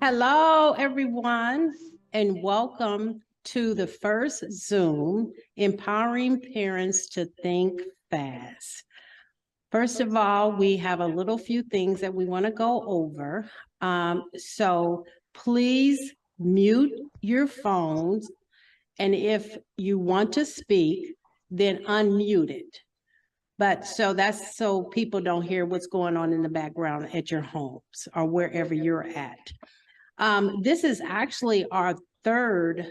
Hello, everyone, and welcome to the first Zoom, Empowering Parents to Think Fast. First of all, we have a little few things that we want to go over. So please mute your phones, and if you want to speak, then unmute it. But so that's so people don't hear what's going on in the background at your homes or wherever you're at. This is actually our third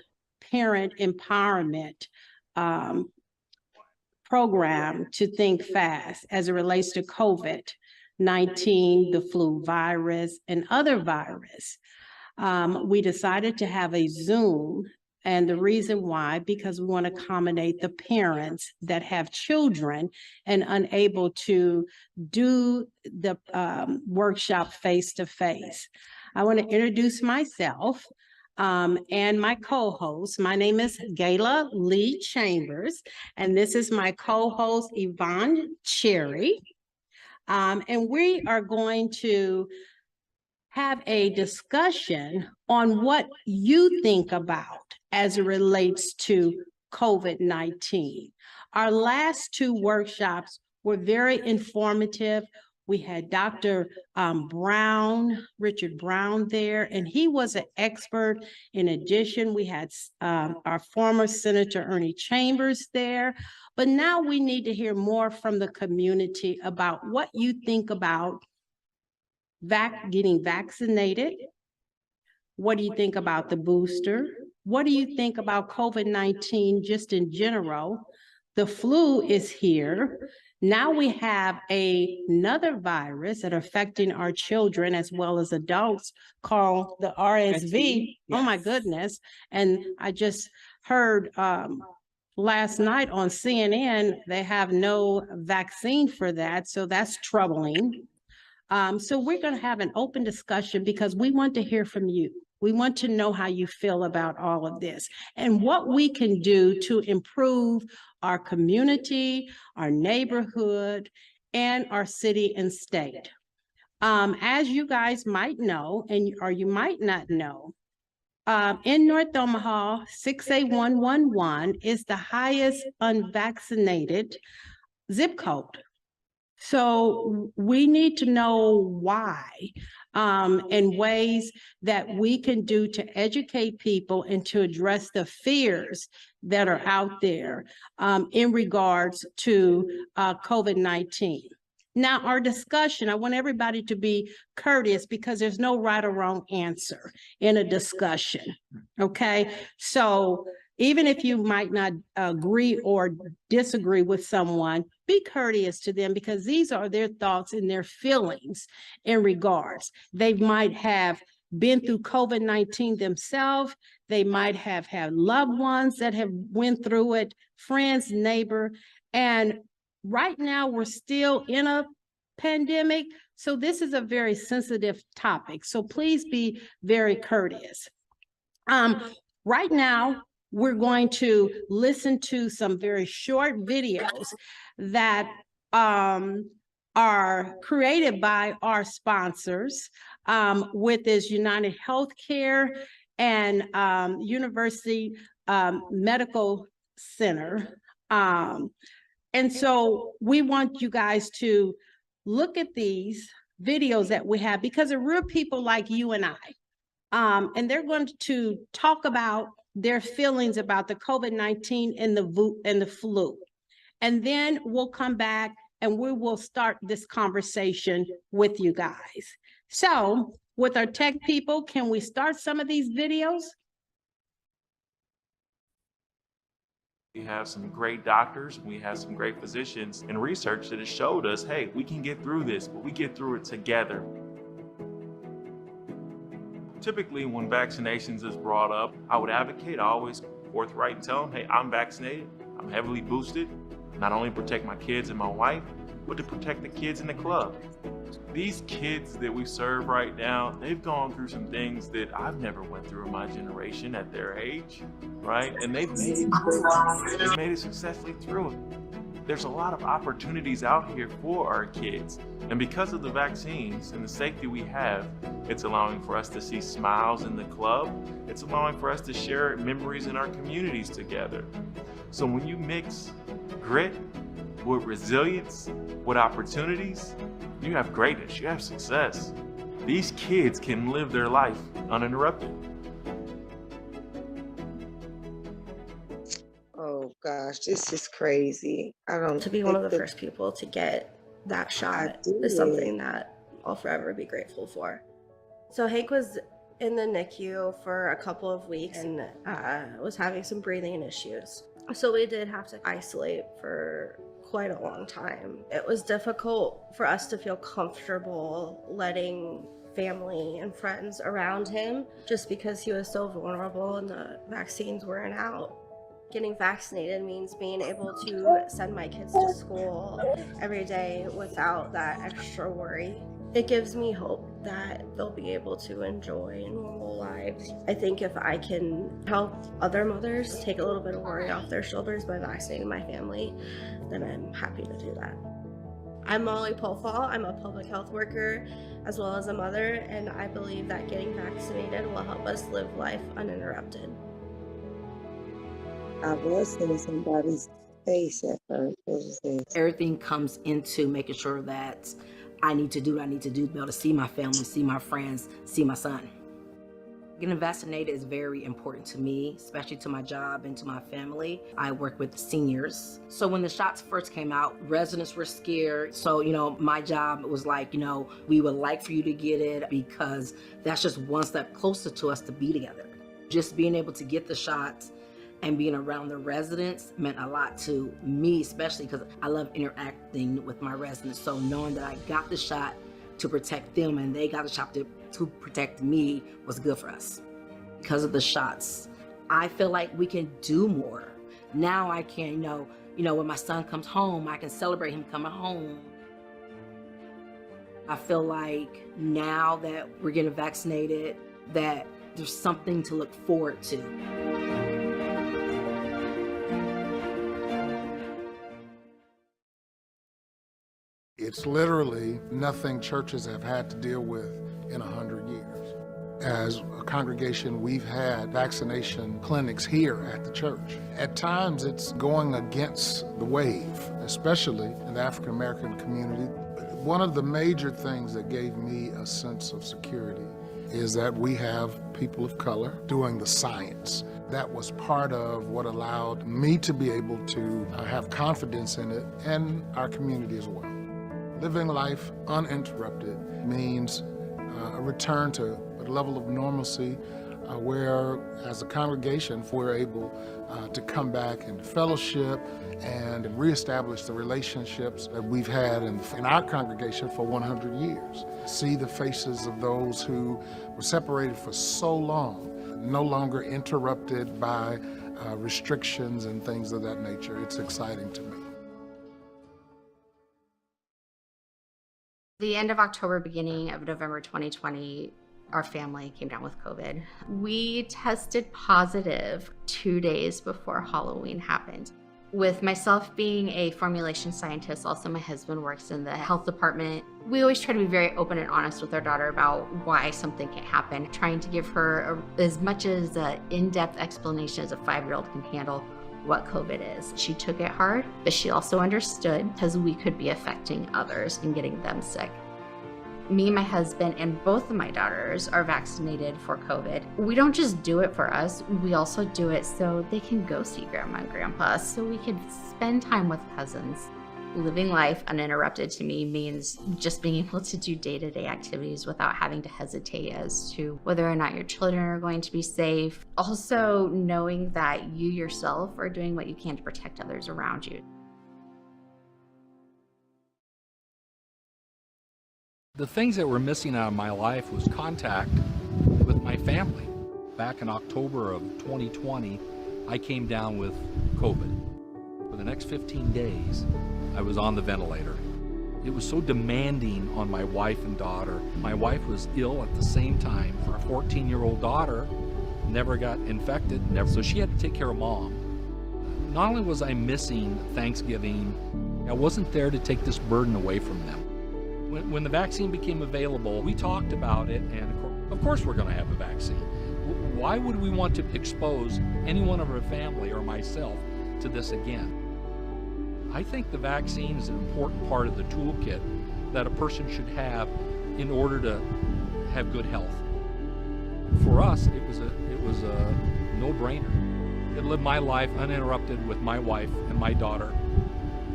parent empowerment program to think fast as it relates to COVID-19, the flu virus, and other virus. We decided to have a Zoom, and the reason why, because we want to accommodate the parents that have children and unable to do the workshop face-to-face. I want to introduce myself and my co-host. My name is Gayla Lee Chambers, and this is my co-host, Yvonne Cherry. And we are going to have a discussion on what you think about as it relates to COVID-19. Our last two workshops were very informative. We had Dr. Richard Brown there, and he was an expert. In addition, we had our former Senator Ernie Chambers there. But now we need to hear more from the community about what you think about getting vaccinated. What do you think about the booster? What do you think about COVID-19 just in general? The flu is here. Now we have another virus that are affecting our children as well as adults called the RSV. Yes. Oh my goodness. And I just heard last night on CNN, they have no vaccine for that. So that's troubling. So we're going to have an open discussion because we want to hear from you. We want to know how you feel about all of this and what we can do to improve our community, our neighborhood, and our city and state. As you guys might know, or you might not know, in North Omaha, 68111 is the highest unvaccinated zip code. So we need to know why and ways that we can do to educate people and to address the fears that are out there in regards to COVID-19. Now, our discussion, I want everybody to be courteous because there's no right or wrong answer in a discussion, okay? So even if you might not agree or disagree with someone, be courteous to them because these are their thoughts and their feelings in regards. They might have been through COVID-19 themselves. They might have had loved ones that have went through it, friends, neighbor. And right now we're still in a pandemic. So this is a very sensitive topic. So please be very courteous. Right now, we're going to listen to some very short videos that are created by our sponsors, with this United Healthcare and University Medical Center. And so we want you guys to look at these videos that we have because they're real people like you and I. And they're going to talk about their feelings about the COVID-19 and the flu. And then we'll come back and we will start this conversation with you guys. So with our tech people, can we start some of these videos? We have some great doctors, we have some great physicians and research that has showed us, hey, we can get through this, but we get through it together. Typically, when vaccinations is brought up, I would advocate, I always forthright and tell them, hey, I'm vaccinated, I'm heavily boosted, not only to protect my kids and my wife, but to protect the kids in the club. These kids that we serve right now, they've gone through some things that I've never went through in my generation at their age, right? And they've made it successfully through it. There's a lot of opportunities out here for our kids. And because of the vaccines and the safety we have, it's allowing for us to see smiles in the club. It's allowing for us to share memories in our communities together. So when you mix grit with resilience, with opportunities, you have greatness, you have success. These kids can live their life uninterrupted. Oh gosh, this is crazy. I don't To be one of the think first people to get that I shot did. is something that I'll forever be grateful for. So Hank was in the NICU for a couple of weeks and was having some breathing issues. So we did have to isolate for quite a long time. It was difficult for us to feel comfortable letting family and friends around him just because he was so vulnerable and the vaccines weren't out. Getting vaccinated means being able to send my kids to school every day without that extra worry. It gives me hope that they'll be able to enjoy normal lives. I think if I can help other mothers take a little bit of worry off their shoulders by vaccinating my family, then I'm happy to do that. I'm Molly Polfall. I'm a public health worker as well as a mother, and I believe that getting vaccinated will help us live life uninterrupted. I was seeing somebody's face at first. What was this? Everything comes into making sure that I need to do what I need to do to be able to see my family, see my friends, see my son. Getting vaccinated is very important to me, especially to my job and to my family. I work with seniors. So when the shots first came out, residents were scared. So, my job was like, we would like for you to get it because that's just one step closer to us to be together. Just being able to get the shots and being around the residents meant a lot to me, especially because I love interacting with my residents. So knowing that I got the shot to protect them and they got the shot to protect me was good for us. Because of the shots, I feel like we can do more. Now I can, when my son comes home, I can celebrate him coming home. I feel like now that we're getting vaccinated, that there's something to look forward to. It's literally nothing churches have had to deal with in 100 years. As a congregation, we've had vaccination clinics here at the church. At times, it's going against the wave, especially in the African American community. One of the major things that gave me a sense of security is that we have people of color doing the science. That was part of what allowed me to be able to have confidence in it and our community as well. Living life uninterrupted means a return to a level of normalcy where, as a congregation, we're able to come back and fellowship and reestablish the relationships that we've had in our congregation for 100 years. See the faces of those who were separated for so long, no longer interrupted by restrictions and things of that nature. It's exciting to me. The end of October, beginning of November 2020, our family came down with COVID. We tested positive 2 days before Halloween happened. With myself being a formulation scientist, also my husband works in the health department. We always try to be very open and honest with our daughter about why something can happen, trying to give her as much as an in-depth explanation as a 5-year-old can handle what COVID is. She took it hard, but she also understood because we could be affecting others and getting them sick. Me, my husband, and both of my daughters are vaccinated for COVID. We don't just do it for us, we also do it so they can go see grandma and grandpa, so we can spend time with cousins. Living life uninterrupted to me means just being able to do day-to-day activities without having to hesitate as to whether or not your children are going to be safe. Also knowing that you yourself are doing what you can to protect others around you. The things that were missing out of my life was contact with my family. Back in October of 2020, I came down with COVID. For the next 15 days, I was on the ventilator. It was so demanding on my wife and daughter. My wife was ill at the same time. Our 14-year-old daughter never got infected, so she had to take care of mom. Not only was I missing Thanksgiving, I wasn't there to take this burden away from them. When the vaccine became available, we talked about it, and of course we're going to have a vaccine. Why would we want to expose any one of our family or myself to this again? I think the vaccine is an important part of the toolkit that a person should have in order to have good health. For us, it was a no-brainer. It lived my life uninterrupted with my wife and my daughter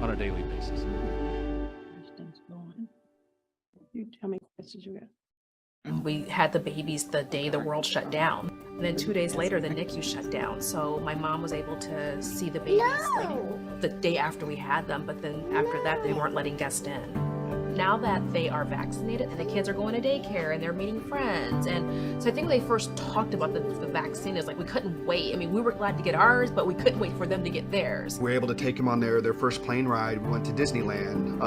on a daily basis. You tell me questions you got. We had the babies the day the world shut down. And then 2 days later, the NICU shut down. So my mom was able to see the babies the day after we had them, but then after that, they weren't letting guests in. Now that they are vaccinated and the kids are going to daycare and they're meeting friends. And so I think when they first talked about the vaccine, is like we couldn't wait. I mean, we were glad to get ours, but we couldn't wait for them to get theirs. We were able to take them on their first plane ride. We went to Disneyland.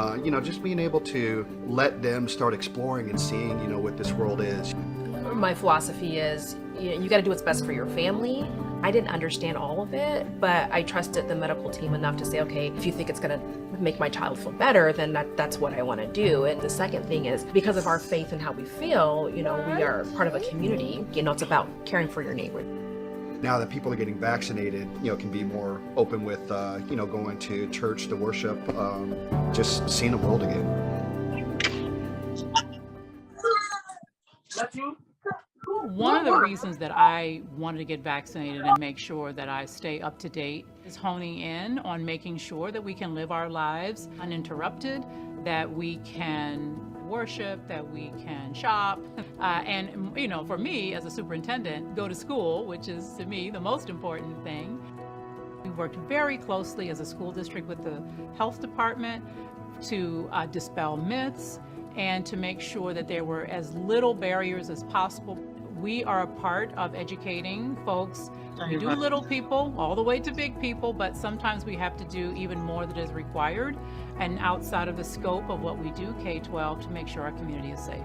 Just being able to let them start exploring and seeing, what this world is. My philosophy is, you got to do what's best for your family. I didn't understand all of it, but I trusted the medical team enough to say, okay, if you think it's going to make my child feel better, then that's what I want to do. And the second thing is, because of our faith and how we feel, we are part of a community. It's about caring for your neighbor. Now that people are getting vaccinated, can be more open with, going to church to worship, just seeing the world again. One of the reasons that I wanted to get vaccinated and make sure that I stay up to date is honing in on making sure that we can live our lives uninterrupted, that we can worship, that we can shop, and for me as a superintendent, go to school, which is to me the most important thing. We worked very closely as a school district with the health department to dispel myths and to make sure that there were as little barriers as possible. We are a part of educating folks. We do little people all the way to big people, but sometimes we have to do even more that is required and outside of the scope of what we do K-12 to make sure our community is safe.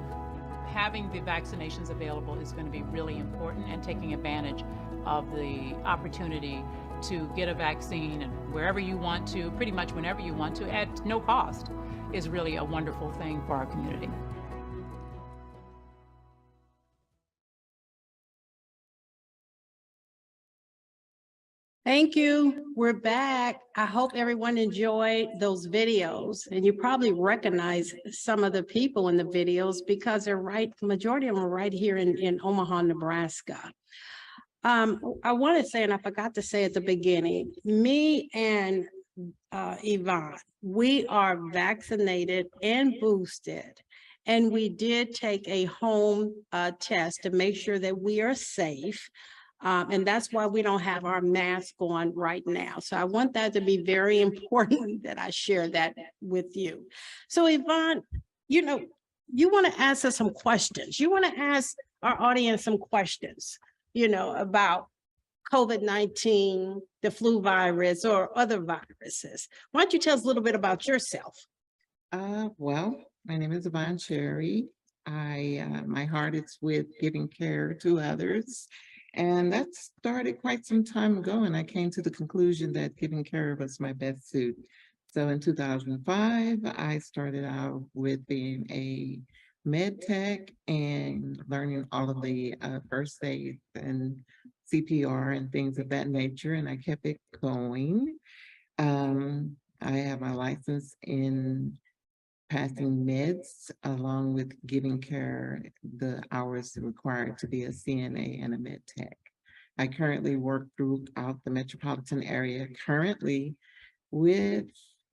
Having the vaccinations available is going to be really important, and taking advantage of the opportunity to get a vaccine and wherever you want to, pretty much whenever you want to, at no cost, is really a wonderful thing for our community. Thank you. We're back. I hope everyone enjoyed those videos, and you probably recognize some of the people in the videos because they're majority of them are right here in Omaha, Nebraska. I want to say, and I forgot to say at the beginning, me and Yvonne, we are vaccinated and boosted, and we did take a home test to make sure that we are safe. And that's why we don't have our mask on right now. So I want that to be very important that I share that with you. So Yvonne, you want to ask us some questions. You want to ask our audience some questions, about COVID-19, the flu virus, or other viruses. Why don't you tell us a little bit about yourself? Well, my name is Yvonne Cherry. My heart is with giving care to others. And that started quite some time ago, and I came to the conclusion that giving care was my best suit. So in 2005, I started out with being a med tech and learning all of the first aid and CPR and things of that nature, and I kept it going. I have my license in passing meds along with giving care, the hours required to be a CNA and a med tech. I currently work throughout the metropolitan area currently with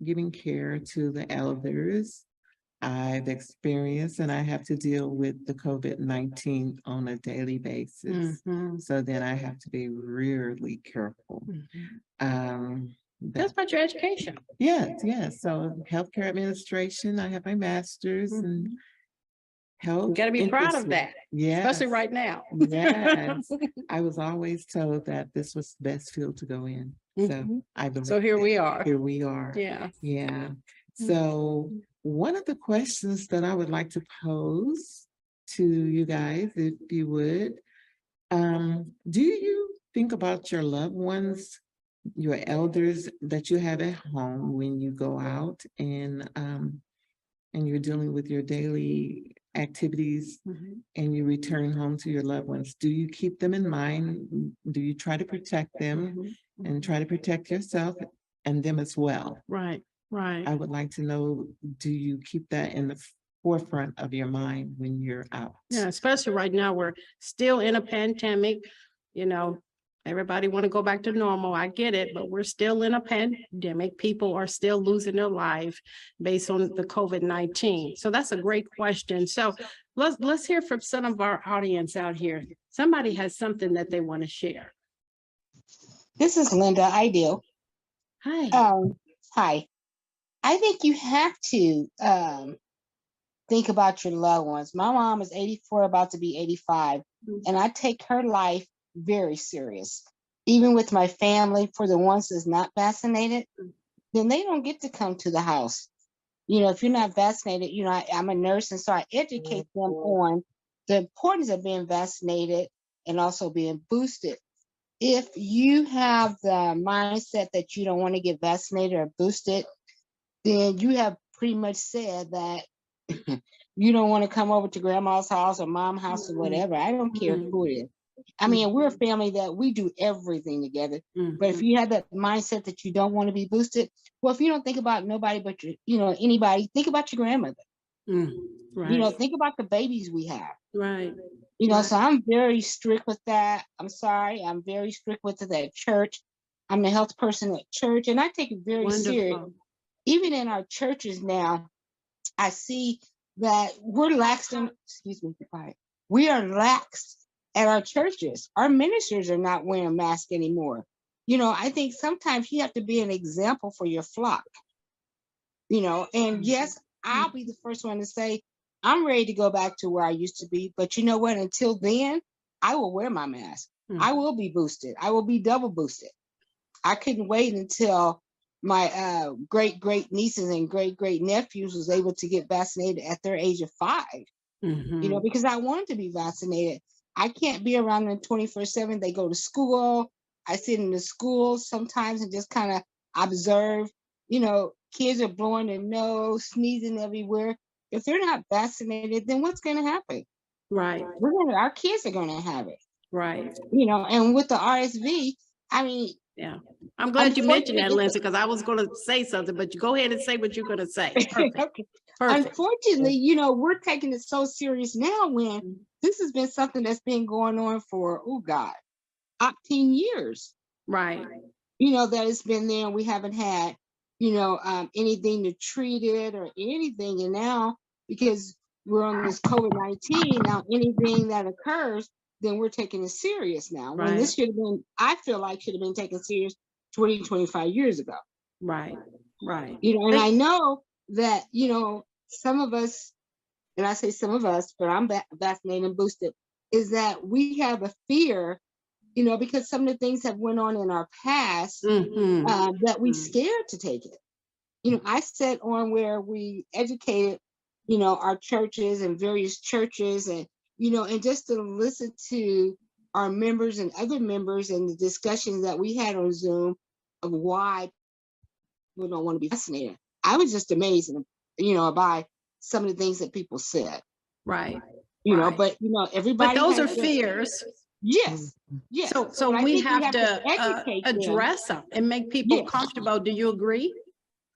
giving care to the elders. I've experienced and I have to deal with the COVID-19 on a daily basis. So then I have to be really careful. That's about your education. Yes. So healthcare administration, I have my master's in health. You got to be proud of that. Yeah. Especially right now. Yes. I was always told that this was the best field to go in. So I believe. So here we are. Here we are. Yeah. Yeah. So one of the questions that I would like to pose to you guys, if you would, do you think about your loved ones your elders that you have at home when you go out and you're dealing with your daily activities and you return home to your loved ones. Do you keep them in mind? Do you try to protect them and try to protect yourself and them as well? Right, right. I would like to know, do you keep that in the forefront of your mind when you're out? Yeah, especially right now, we're still in a pandemic, you know, everybody want to go back to normal. I get it, but we're still in a pandemic. People are still losing their life based on the COVID-19. So that's a great question. So let's hear from some of our audience out here. Somebody has something that they want to share. This is Linda. I do. Hi. Hi. I think you have to think about your loved ones. My mom is 84, about to be 85, and I take her life very serious. Even with my family, for the ones that's not vaccinated, then they don't get to come to the house. You know, if you're not vaccinated, you know, I'm a nurse, and so I educate them on the importance of being vaccinated and also being boosted. If you have the mindset that you don't want to get vaccinated or boosted, then you have pretty much said that you don't want to come over to grandma's house or mom's house or whatever. I don't care who it is. I mean, we're a family that we do everything together. But if you have that mindset that you don't want to be boosted, well, if you don't think about nobody but your, you know, anybody, think about your grandmother. Right. You know, think about the babies we have. Right. You know, so I'm very strict with that. I'm sorry. I'm very strict with it at church. I'm the health person at church, and I take it very serious. Even in our churches now, I see that we're lax in, excuse me, we are lax at our churches. Our ministers are not wearing masks anymore. You know, I think sometimes you have to be an example for your flock. You know, and yes, I'll be the first one to say, I'm ready to go back to where I used to be. But you know what? Until then, I will wear my mask. I will be boosted. I will be double boosted. I couldn't wait until my great nieces and great nephews was able to get vaccinated at their age of 5. You know, because I wanted to be vaccinated. I can't be around them 24/7. They go to school. I sit in the school sometimes and just kind of observe. You know, kids are blowing their nose, sneezing everywhere. If they're not vaccinated, then what's going to happen? Right. Our kids are going to have it. Right. You know, and with the RSV, I mean, yeah. I'm glad you mentioned that, Lindsay, because I was going to say something, but you go ahead and say what you're going to say. Perfect. Okay. Perfect. Unfortunately, you know, we're taking it so serious now when this has been something that's been going on for, 10 years. Right. You know, that it's been there and we haven't had, you know, anything to treat it or anything. And now, because we're on this COVID-19, now anything that occurs, then we're taking it serious now. Right. When this should have been, I feel like should have been taken serious 20, 25 years ago. Right. Right. You know, and I know that, you know, some of us, and I say some of us, but I'm vaccinated and boosted, is that we have a fear, you know, because some of the things have went on in our past that we scared to take it. You know, I sat on where we educated, you know, our churches and various churches and, you know, and just to listen to our members and other members and the discussions that we had on Zoom of why people don't want to be vaccinated. I was just amazed, you know, by some of the things that people said. Right. You know, but, you know, everybody. But those are fears. Yes. Yes. So we have to address them and make people comfortable. Do you agree?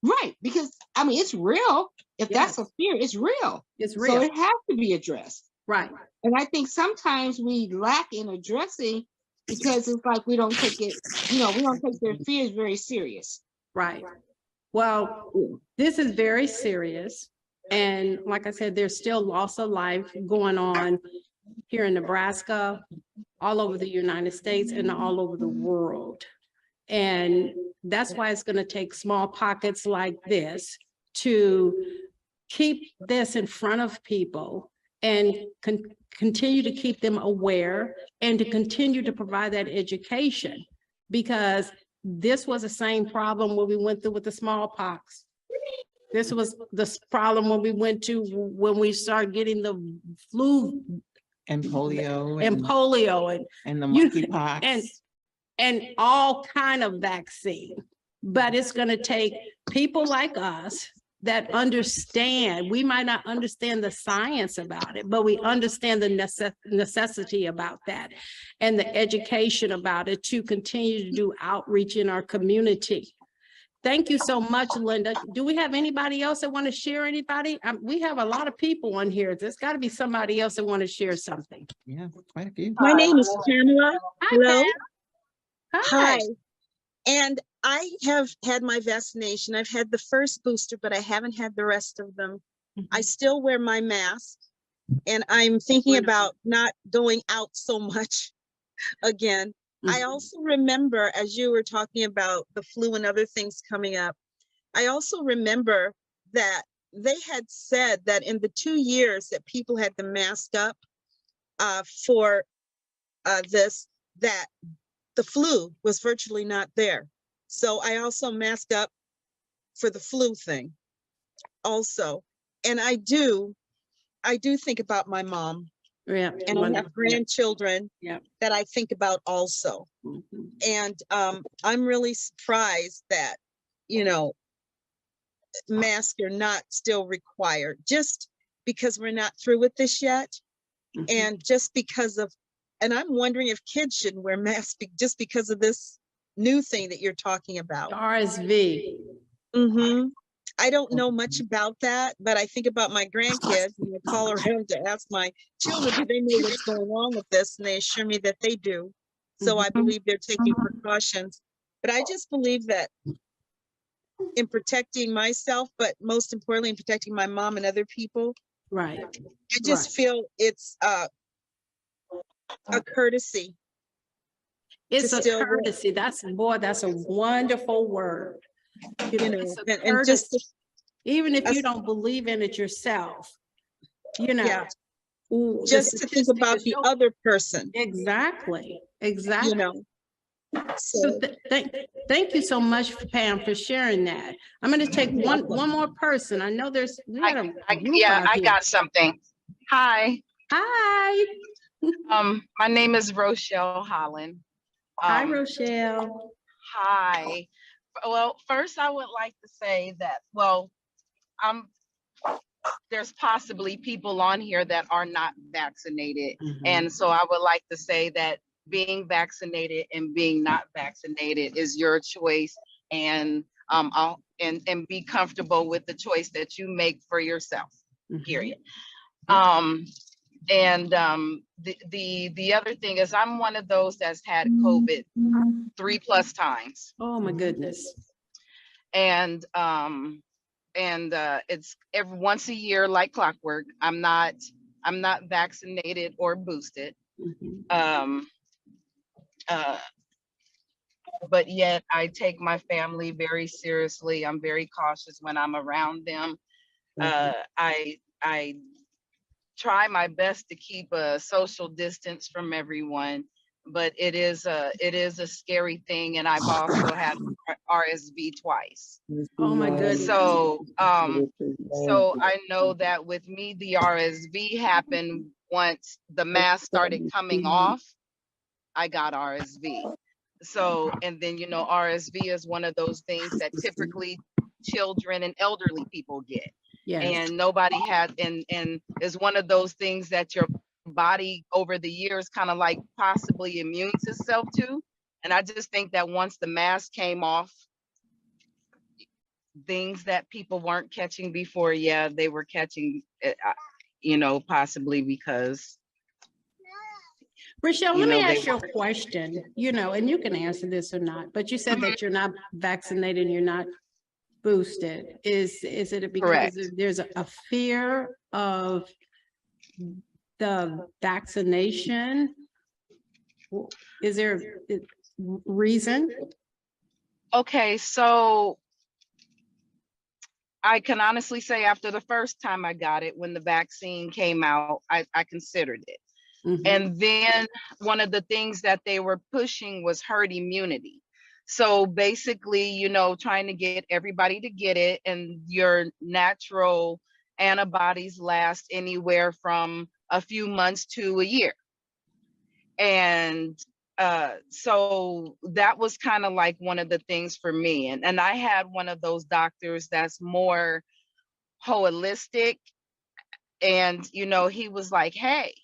Right. Because, I mean, it's real. If that's a fear, it's real. It's real. So it has to be addressed. Right. And I think sometimes we lack in addressing because it's like we don't take it, you know, we don't take their fears very serious. Right. Well, this is very serious. And like I said, there's still loss of life going on here in Nebraska, all over the United States and all over the world. And that's why it's going to take small pockets like this to keep this in front of people and continue to keep them aware and to continue to provide that education, because this was the same problem when we went through with the smallpox. This was the problem when we started getting the flu and polio and the monkeypox. and all kind of vaccine. But it's going to take people like us that understand. We might not understand the science about it, but we understand the necessity about that and the education about it to continue to do outreach in our community. Thank you so much, Linda. Do we have anybody else that want to share anybody? We have a lot of people on here. There's got to be somebody else that want to share something. Yeah, quite a few. My name is Pamela. Hi, Hello. Pam. Hi. And I have had my vaccination. I've had the first booster, but I haven't had the rest of them. I still wear my mask, and I'm thinking about not going out so much again. I also remember, as you were talking about the flu and other things coming up, I also remember that they had said that in the 2 years that people had to mask up for this, that the flu was virtually not there. So I also mask up for the flu thing also. And I do think about my mom. Yeah. And I have grandchildren that I think about also. And I'm really surprised that, you know, masks are not still required, just because we're not through with this yet. And just because of, and I'm wondering if kids shouldn't wear masks just because of this new thing that you're talking about. RSV. I don't know much about that, but I think about my grandkids and I call around to ask my children, do they know what's going on with this? And they assure me that they do. So I believe they're taking precautions. But I just believe that in protecting myself, but most importantly, in protecting my mom and other people. Right. I just feel it's a courtesy. It's a courtesy. That's a wonderful word. You know, It's a and just courtesy. Even if you don't believe in it yourself, you know. Just to think about the other person. Exactly. You know. So thank you so much, Pam, for sharing that. I'm going to take one more person. I know we got a group out I here. got something. Hi. Hi. My name is Rochelle Holland. Hi, Rochelle. Hi. Well, first I would like to say that, well, there's possibly people on here that are not vaccinated. And so I would like to say that being vaccinated and being not vaccinated is your choice, and and be comfortable with the choice that you make for yourself, period. And the other thing is I'm one of those that's had COVID 3+ times. Oh my goodness. And it's every once a year like clockwork. I'm not vaccinated or boosted. But yet I take my family very seriously. I'm very cautious when I'm around them. I try my best to keep a social distance from everyone, but it is a scary thing. And I've also had RSV twice. Oh my goodness. So I know that with me, the RSV happened once the mask started coming off. I got RSV. So, and then, you know, RSV is one of those things that typically children and elderly people get. Yes. And nobody had, and is one of those things that your body over the years kind of like possibly immunes itself to. And I just think that once the mask came off, things that people weren't catching before, yeah, they were catching, you know, possibly because. Rochelle, let me ask you a question, you know, and you can answer this or not, but you said that you're not vaccinated and you're not boosted. Is it because there's a fear of the vaccination? Is there a reason? Okay, so I can honestly say after the first time I got it, when the vaccine came out, I considered it. And then one of the things that they were pushing was herd immunity. So basically, you know, trying to get everybody to get it, and your natural antibodies last anywhere from a few months to a year. And so that was kind of like one of the things for me. And I had one of those doctors that's more holistic. And, you know, he was like, hey,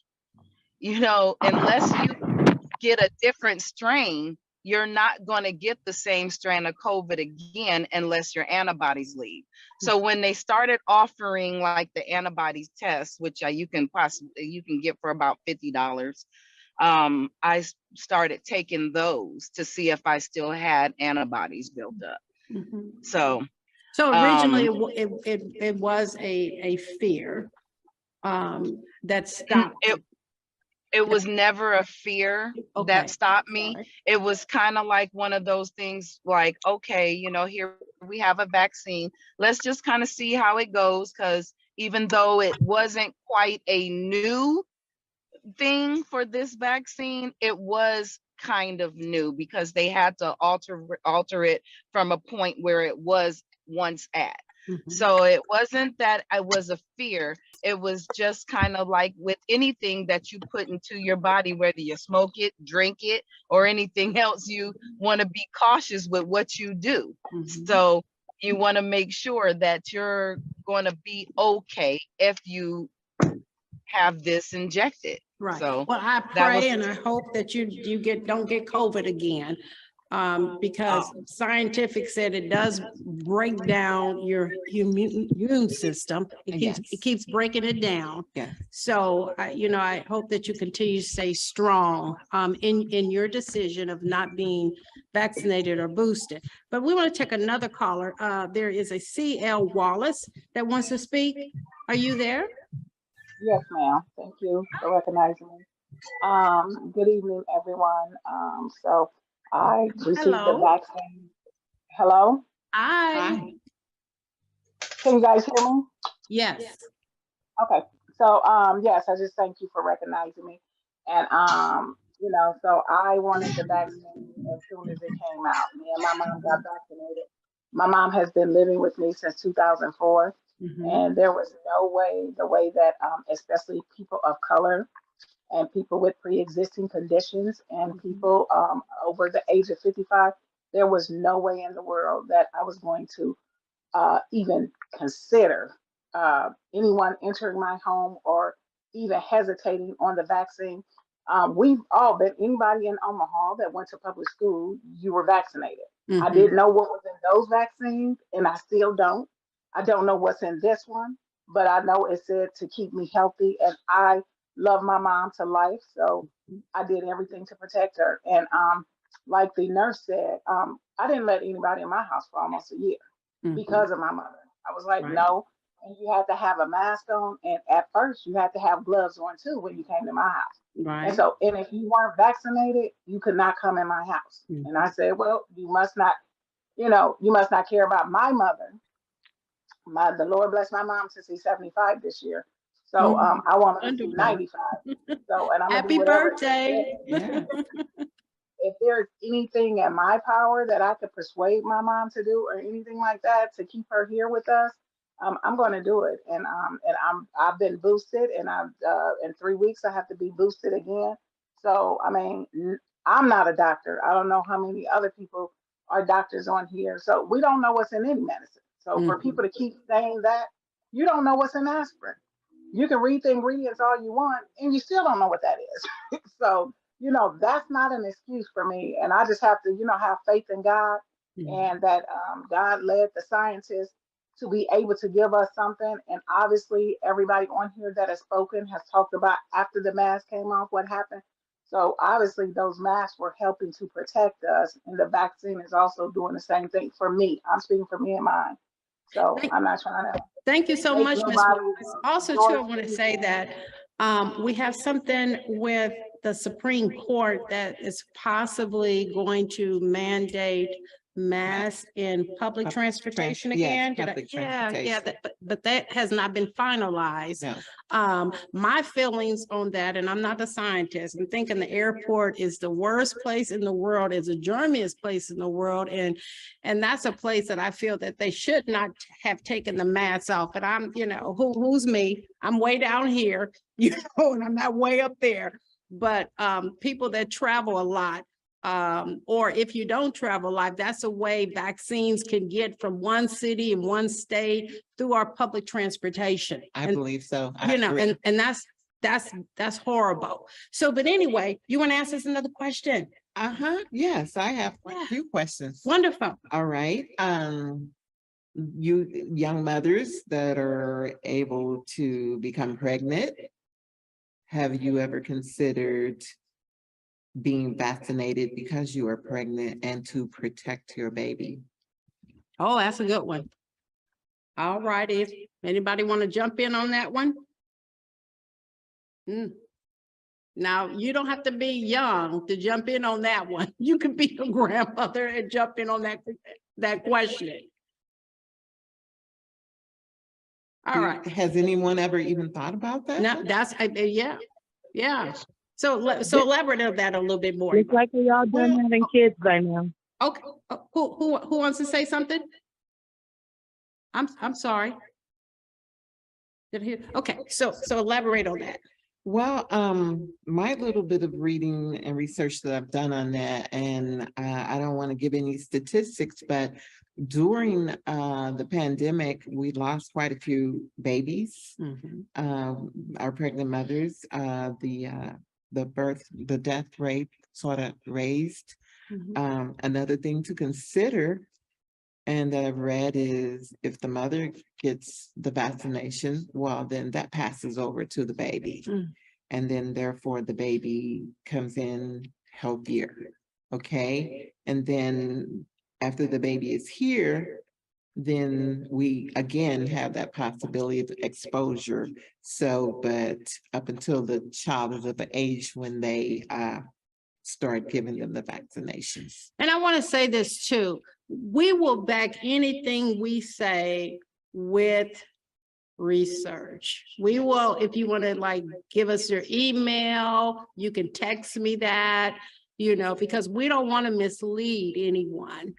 you know, unless you get a different strain, you're not going to get the same strain of COVID again unless your antibodies leave. So when they started offering like the antibodies test, which you can get for about $50, I started taking those to see if I still had antibodies built up. So originally it was a fear that stopped it. It was never a fear that stopped me. It was kind of like one of those things like, okay, you know, here we have a vaccine. Let's just kind of see how it goes. Because even though it wasn't quite a new thing for this vaccine, it was kind of new because they had to alter it from a point where it was once at. So it wasn't that I was a fear. It was just kind of like with anything that you put into your body, whether you smoke it, drink it, or anything else, you want to be cautious with what you do. So you want to make sure that you're going to be okay if you have this injected. Right. So well, I pray and I hope that you don't get COVID again. Because scientific said it does break down your immune system. It keeps breaking it down. Yeah. So, you know, I hope that you continue to stay strong in your decision of not being vaccinated or boosted. But we want to take another caller. There is a CL Wallace that wants to speak. Are you there? Yes, ma'am. Thank you for recognizing me. Good evening, everyone. So I received the vaccine. Hello? Hi. Can you guys hear me? Yes. Okay. So yes, I just thank you for recognizing me. And you know, so I wanted the vaccine as soon as it came out. Me and my mom got vaccinated. My mom has been living with me since 2004. And there was no way, the way that especially people of color and people with pre-existing conditions and people over the age of 55, there was no way in the world that I was going to even consider anyone entering my home or even hesitating on the vaccine. We've all been, anybody in Omaha that went to public school, you were vaccinated. I didn't know what was in those vaccines, and I still don't. I don't know what's in this one, but I know it said to keep me healthy, and I love my mom to life, so I did everything to protect her. And like the nurse said, I didn't let anybody in my house for almost a year because of my mother. I was like, no, and you had to have a mask on, and at first you had to have gloves on too when you came to my house. And so, and if you weren't vaccinated, you could not come in my house. And I said, well, you must not, you know, you must not care about my mother. The Lord bless my mom to see 75 this year. So I want to see 95. So, and I'm happy birthday. If there's anything in my power that I could persuade my mom to do or anything like that to keep her here with us, I'm going to do it. And I've been boosted, and I've in 3 weeks I have to be boosted again. So I mean, I'm not a doctor. I don't know how many other people are doctors on here. So we don't know what's in any medicine. So for people to keep saying that, you don't know what's in aspirin. You can read the ingredients all you want, and you still don't know what that is. So, you know, that's not an excuse for me. And I just have to, you know, have faith in God and that God led the scientists to be able to give us something. And obviously everybody on here that has spoken has talked about after the mask came off, what happened. So obviously those masks were helping to protect us. And the vaccine is also doing the same thing for me. I'm speaking for me and mine. So I'm not trying to. Thank you so much, Ms. Wallace. Also, too, I want to say that we have something with the Supreme Court that is possibly going to mandate masks in public transportation again. But that has not been finalized. No. My feelings on that, and I'm not a scientist, I'm thinking the airport is the worst place in the world, is the germiest place in the world, and that's a place that I feel that they should not have taken the masks off. But I'm, you know, who's me? I'm way down here, you know, and I'm not way up there. but people that travel a lot, or if you don't travel a lot, that's a way vaccines can get from one city and one state through our public transportation. I And, believe so. I you know, agree. and that's horrible. So, but anyway, you want to ask us another question? Yes, I have a Yeah. few questions. Wonderful. All right. You young mothers that are able to become pregnant, have you ever considered being vaccinated because you are pregnant and to protect your baby? Oh, that's a good one. All righty. If anybody want to jump in on that one? Now, you don't have to be young to jump in on that one. You can be a grandmother and jump in on that question. All right. Has anyone ever even thought about that? No, that's, yeah. So elaborate on that a little bit more. Looks like we all done having kids by now. Okay, who wants to say something? I'm sorry. Did I hear? Okay, so elaborate on that. Well, my little bit of reading and research that I've done on that, and I don't want to give any statistics, but during the pandemic, we lost quite a few babies. Our pregnant mothers, the death rate sort of raised. Another thing to consider, and that I've read, is if the mother gets the vaccination, well, then that passes over to the baby. And then therefore the baby comes in healthier, okay? And then after the baby is here, then we again have that possibility of exposure. So, but up until the child is of an age when they start giving them the vaccinations. And I want to say this too. We will back anything we say with research. We will, if you want to like give us your email, you can text me that, because we don't want to mislead anyone.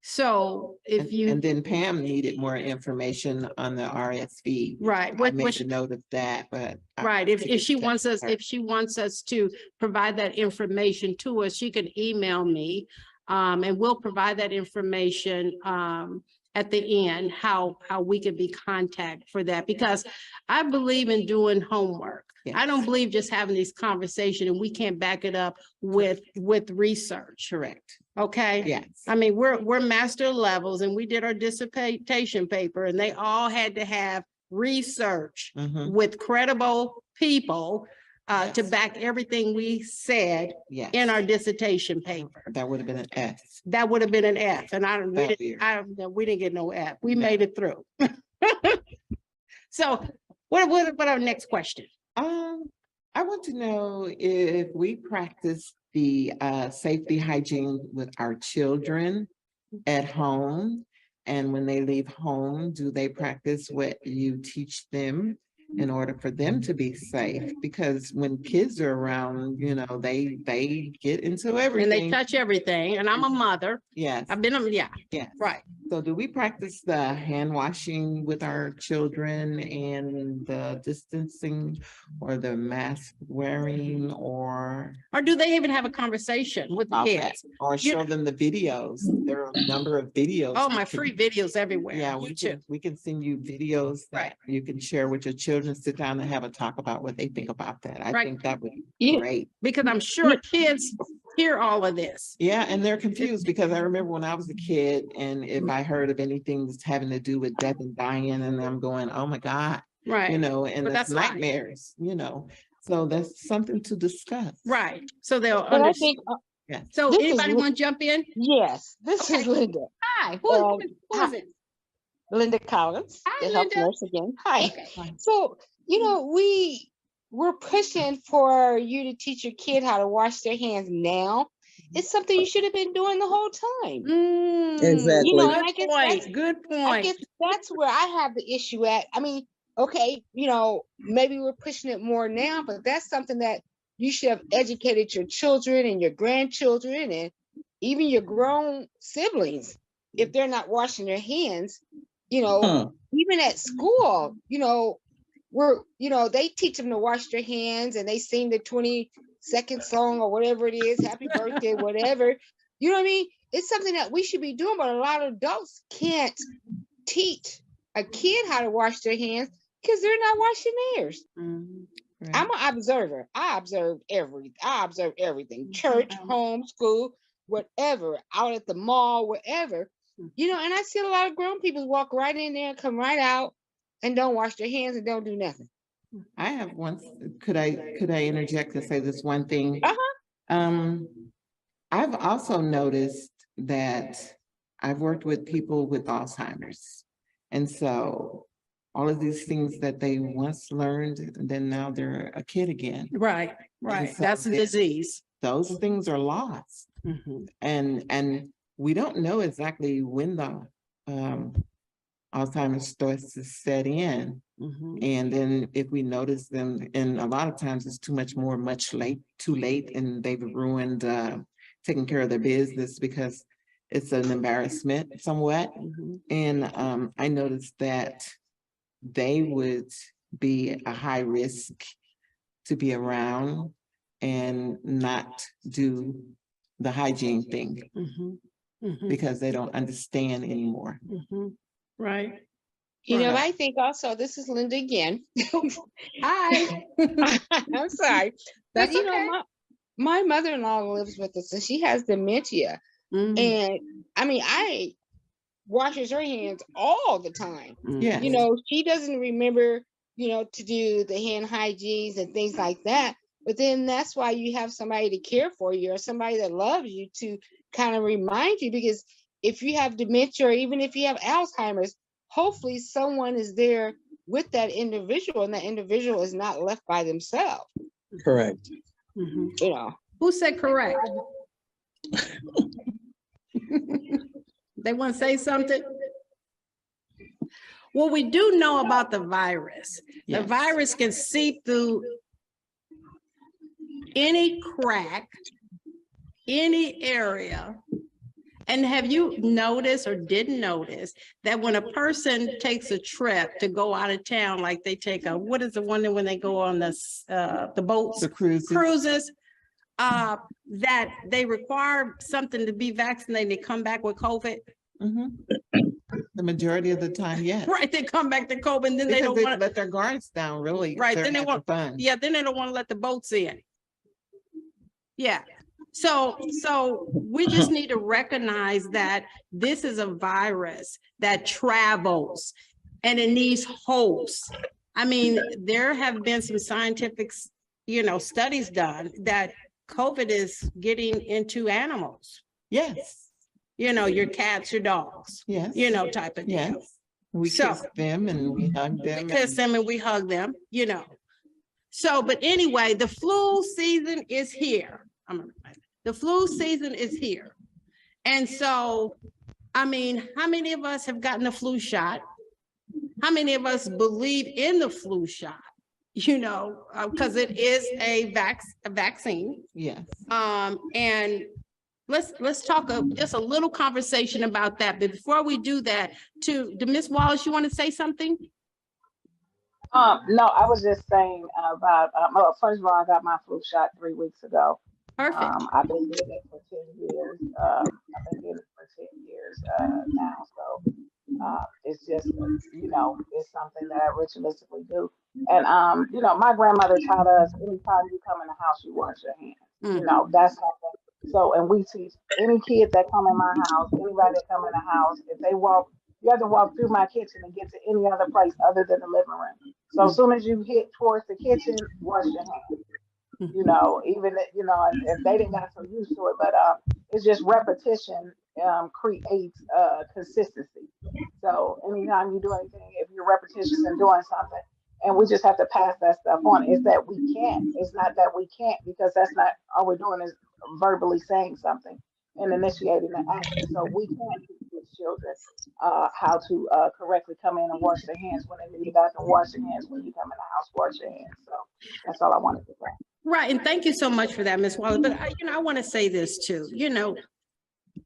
So if you. And then Pam needed more information on the RSV. Right. I made a note of that, but. Right. If she wants us to provide that information to us, she can email me. And we'll provide that information at the end, how we can be contacted for that, because I believe in doing homework. Yes. I don't believe just having these conversations and we can't back it up with research. Correct. Okay. Yes. I mean, we're master levels and we did our dissertation paper and they all had to have research with credible people to back everything we said in our dissertation paper. That would have been an F. That would have been an F, and we didn't get no F. We made it through. So, what our next question? I want to know if we practice the safety hygiene with our children at home, and when they leave home, do they practice what you teach them in order for them to be safe? Because when kids are around, they get into everything. And they touch everything. And I'm a mother. Yes. I've been, Yes. Right. So do we practice the hand washing with our children and the distancing or the mask wearing, or do they even have a conversation with the kids? Or show them the videos? There are a number of videos. Oh, my free videos everywhere. Yeah, we can send you videos that you can share with your children, sit down and have a talk about what they think about that. I think that would be great. Because I'm sure kids hear all of this. Yeah, and they're confused, because I remember when I was a kid, and if I heard of anything that's having to do with death and dying, and I'm going, oh my God. Right. And that's nightmares, So that's something to discuss. Right. So they'll understand. Yes. So anybody want to jump in? Yes, this is Linda. Hi, who is it? Linda Collins, Hi, the health Linda. nurse again. Hi. Okay. So, we're pushing for you to teach your kid how to wash their hands now. It's something you should have been doing the whole time. Exactly. Good point. I guess that's where I have the issue at. I mean, okay, maybe we're pushing it more now, but that's something that you should have educated your children and your grandchildren and even your grown siblings. If they're not washing their hands, even at school, they teach them to wash their hands and they sing the 20-second song or whatever it is, happy birthday, whatever. You know what I mean? It's something that we should be doing, but a lot of adults can't teach a kid how to wash their hands because they're not washing theirs. Right. I'm an observer. I observe everything. Church, home, school, whatever, out at the mall, wherever. And I see a lot of grown people walk right in there and come right out and don't wash their hands and don't do nothing. I have one. Could I interject and say this one thing? I've also noticed that I've worked with people with Alzheimer's, and so all of these things that they once learned, and then now they're a kid again. Right. So That's a disease. Those things are lost, and we don't know exactly when the Alzheimer's starts to set in. And then if we notice them, and a lot of times it's too late, and they've ruined taking care of their business because it's an embarrassment somewhat. And I noticed that they would be a high risk to be around and not do the hygiene thing because they don't understand anymore. Right. I think also, this is Linda again. Hi. I'm sorry. But my mother-in-law lives with us and she has dementia. And I washes her hands all the time. She doesn't remember, to do the hand hygienes and things like that. But then that's why you have somebody to care for you or somebody that loves you to kind of remind you, because if you have dementia or even if you have Alzheimer's, hopefully someone is there with that individual and that individual is not left by themselves. Correct. Who said correct? They want to say something? Well, we do know about the virus. The virus can seep through any crack, any area. And have you noticed or didn't notice that when a person takes a trip to go out of town, like they take what is the one that when they go on the boats, the cruises, that they require something to be vaccinated, they come back with COVID? The majority of the time, yes. Right, they come back to COVID and then they don't want to let their guards down, really. Right, then they want fun. Yeah, then they don't want to let the boats in. Yeah. So we just need to recognize that this is a virus that travels and it needs hosts. There have been some scientific, studies done that COVID is getting into animals. Yes. Your cats, your dogs. Yes. Type of deal. Yes. We kiss them and we hug them. We kiss them and we hug them, So, but anyway, the flu season is here. The flu season is here. And so, how many of us have gotten the flu shot? How many of us believe in the flu shot? Because it is a vaccine. Yes. And let's talk just a little conversation about that. But before we do that, to Ms. Wallace, you want to say something? No, I was just saying about, first of all, I got my flu shot 3 weeks ago. Perfect. I've been getting it for 10 years. Now. So it's just, it's something that I ritualistically do. And, my grandmother taught us, anytime you come in the house, you wash your hands. That's something. So, and we teach any kids that come in my house, anybody that come in the house, if they walk, you have to walk through my kitchen and get to any other place other than the living room. So as soon as you hit towards the kitchen, wash your hands. Even if they didn't get so used to it, but it's just repetition creates consistency. So anytime you do anything, if you're repetitious and doing something, and we just have to pass that stuff on. It's that we can't. It's not that we can't, because that's not all we're doing is verbally saying something and initiating the action. So we can teach children how to correctly come in and wash their hands when they leave out, and wash their hands when you come in the house, wash your hands. So that's all I wanted to say. Right, and thank you so much for that, Ms. Wallace. But I want to say this too.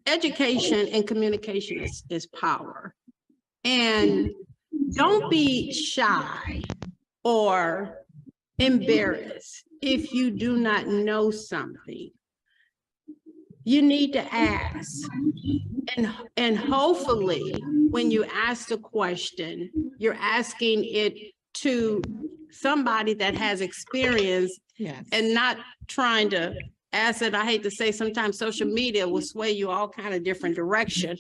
Education and communication is power, and don't be shy or embarrassed if you do not know something. You need to ask. And hopefully, when you ask the question, you're asking it to somebody that has experience and not trying to ask it. I hate to say, sometimes social media will sway you all kind of different direction.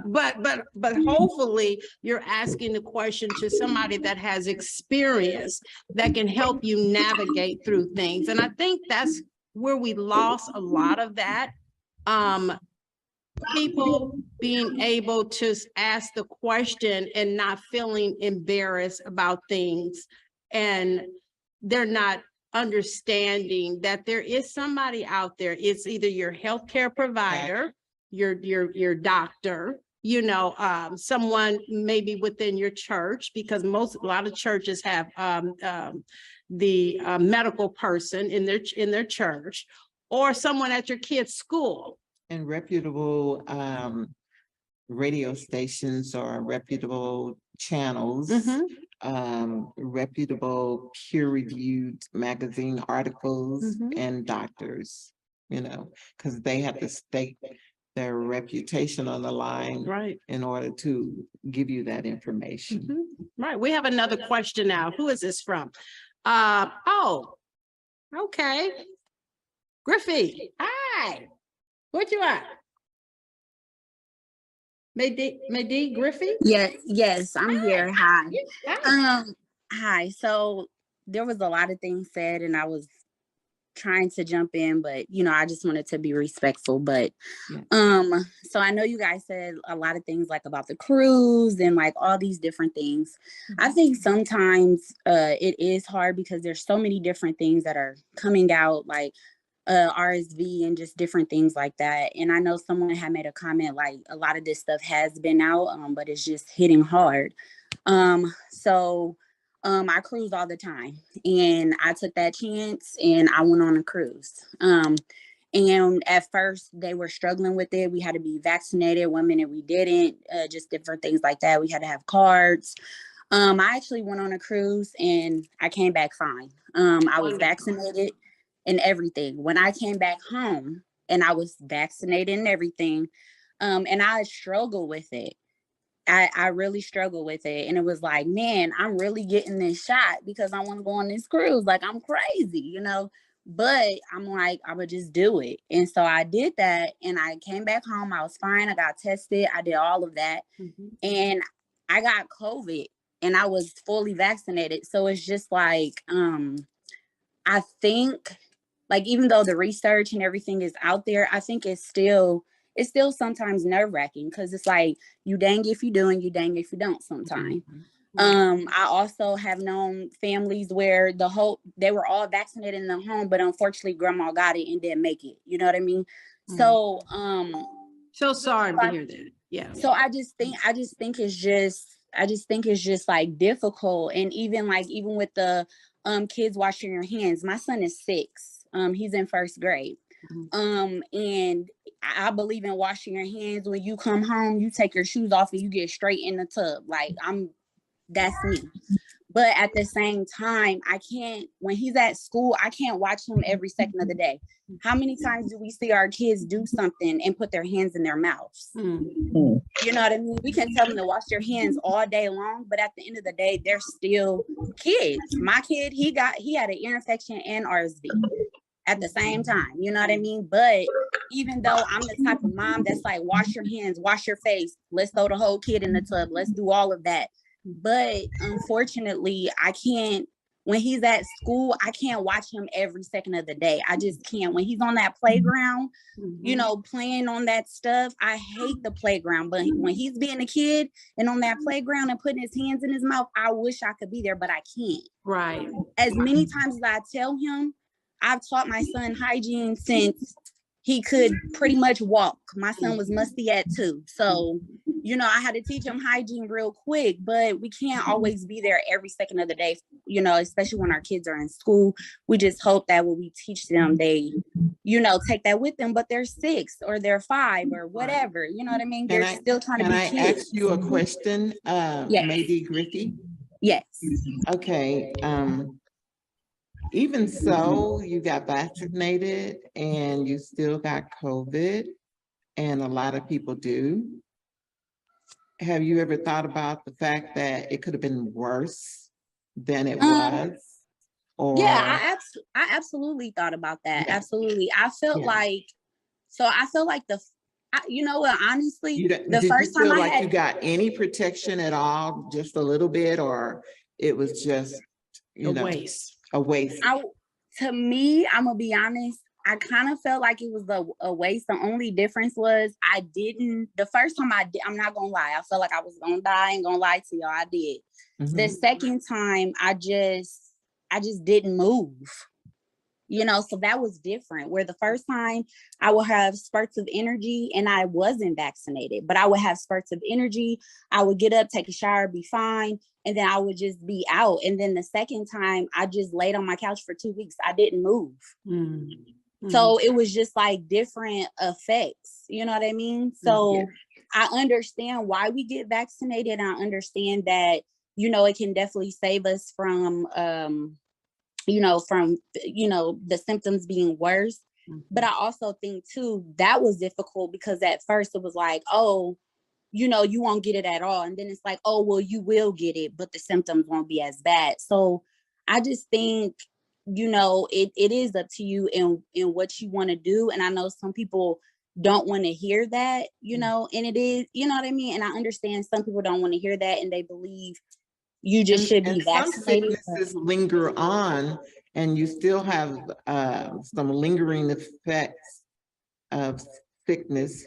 but hopefully you're asking the question to somebody that has experience that can help you navigate through things. And I think that's where we lost a lot of that. People being able to ask the question and not feeling embarrassed about things, and they're not understanding that there is somebody out there. It's either your healthcare provider, your doctor, you know, someone maybe within your church, because a lot of churches have the medical person in their church, or someone at your kid's school. And reputable radio stations or reputable channels, reputable peer-reviewed magazine articles, and doctors, you know, because they have to stake their reputation on the line, right, in order to give you that information. Right. We have another question now. Who is this from? Oh, okay. Griffey, hi. What you at? Maydi Griffey? Yes, I'm here. Hi. Hi. So there was a lot of things said and I was trying to jump in, but you know, I just wanted to be respectful. But so I know you guys said a lot of things like about the cruise and like all these different things. I think sometimes it is hard because there's so many different things that are coming out, like RSV and just different things like that. And I know someone had made a comment like a lot of this stuff has been out, but it's just hitting hard. So I cruise all the time, and I took that chance and I went on a cruise. And at first they were struggling with it. We had to be vaccinated. 1 minute we didn't, just different things like that. We had to have cards. I actually went on a cruise and I came back fine. I was vaccinated and everything. When I came back home and I was vaccinated and everything, and I struggle with it. I really struggle with it. And it was like, man, I'm really getting this shot because I want to go on this cruise. Like, I'm crazy, you know, but I'm like, I would just do it. And so I did that and I came back home. I was fine. I got tested. I did all of that. And I got COVID and I was fully vaccinated. So it's just like, I think, like, even though the research and everything is out there, I think it's still sometimes nerve-wracking because it's like you dang if you do and you dang if you don't sometimes. I also have known families where they were all vaccinated in the home, but unfortunately grandma got it and didn't make it. You know what I mean? So so sorry to hear that. Yeah. So I just think it's just like difficult. And even with the kids washing your hands, my son is 6. He's in 1st grade. And I believe in washing your hands. When you come home, you take your shoes off and you get straight in the tub. Like, that's me. But at the same time, when he's at school, I can't watch him every second of the day. How many times do we see our kids do something and put their hands in their mouths? You know what I mean? We can tell them to wash their hands all day long, but at the end of the day, they're still kids. My kid, he had an ear infection and RSV at the same time, you know what I mean? But even though I'm the type of mom that's like, wash your hands, wash your face, let's throw the whole kid in the tub, let's do all of that. But unfortunately, I can't, when he's at school, I can't watch him every second of the day. I just can't. When he's on that playground, you know, playing on that stuff, I hate the playground. But when he's being a kid and on that playground and putting his hands in his mouth, I wish I could be there, but I can't. Right. As many times as I tell him, I've taught my son hygiene since he could pretty much walk. My son was musty at 2. So, you know, I had to teach him hygiene real quick, but we can't always be there every second of the day, you know, especially when our kids are in school. We just hope that when we teach them, they, you know, take that with them, but they're 6 or they're 5 or whatever, you know what I mean? They're still trying to be kids. Can I ask you a question, Maydi Griffey? Yes. Okay, even so, you got vaccinated and you still got COVID, and a lot of people do. Have you ever thought about the fact that it could have been worse than it was? Or Yeah, I absolutely thought about that. Yeah. Absolutely. I felt Yeah. like, you know what, honestly, did the you first time feel I like had, you got any protection at all, just a little bit, or it was just, you know, a waste? To me, I'm gonna be honest, I kind of felt like it was a waste. The only difference was the first time I'm not gonna lie, I felt like I was gonna die. I ain't gonna lie to y'all, I did. The second time, I just didn't move. You know, so that was different. Where the first time I would have spurts of energy and I wasn't vaccinated, but I would have spurts of energy. I would get up, take a shower, be fine, and then I would just be out. And then the second time I just laid on my couch for 2 weeks. I didn't move. So it was just like different effects. You know what I mean? So I understand why we get vaccinated. I understand that, you know, it can definitely save us from the symptoms being worse. But I also think too, that was difficult because at first it was like, oh, you know, you won't get it at all. And then it's like, oh, well, you will get it, but the symptoms won't be as bad. So I just think, you know, it is up to you in what you want to do. And I know some people don't want to hear that, you know, and it is, you know what I mean? And I understand some people don't want to hear that and they believe you just should be vaccinated. Some sicknesses linger on, and you still have some lingering effects of sickness.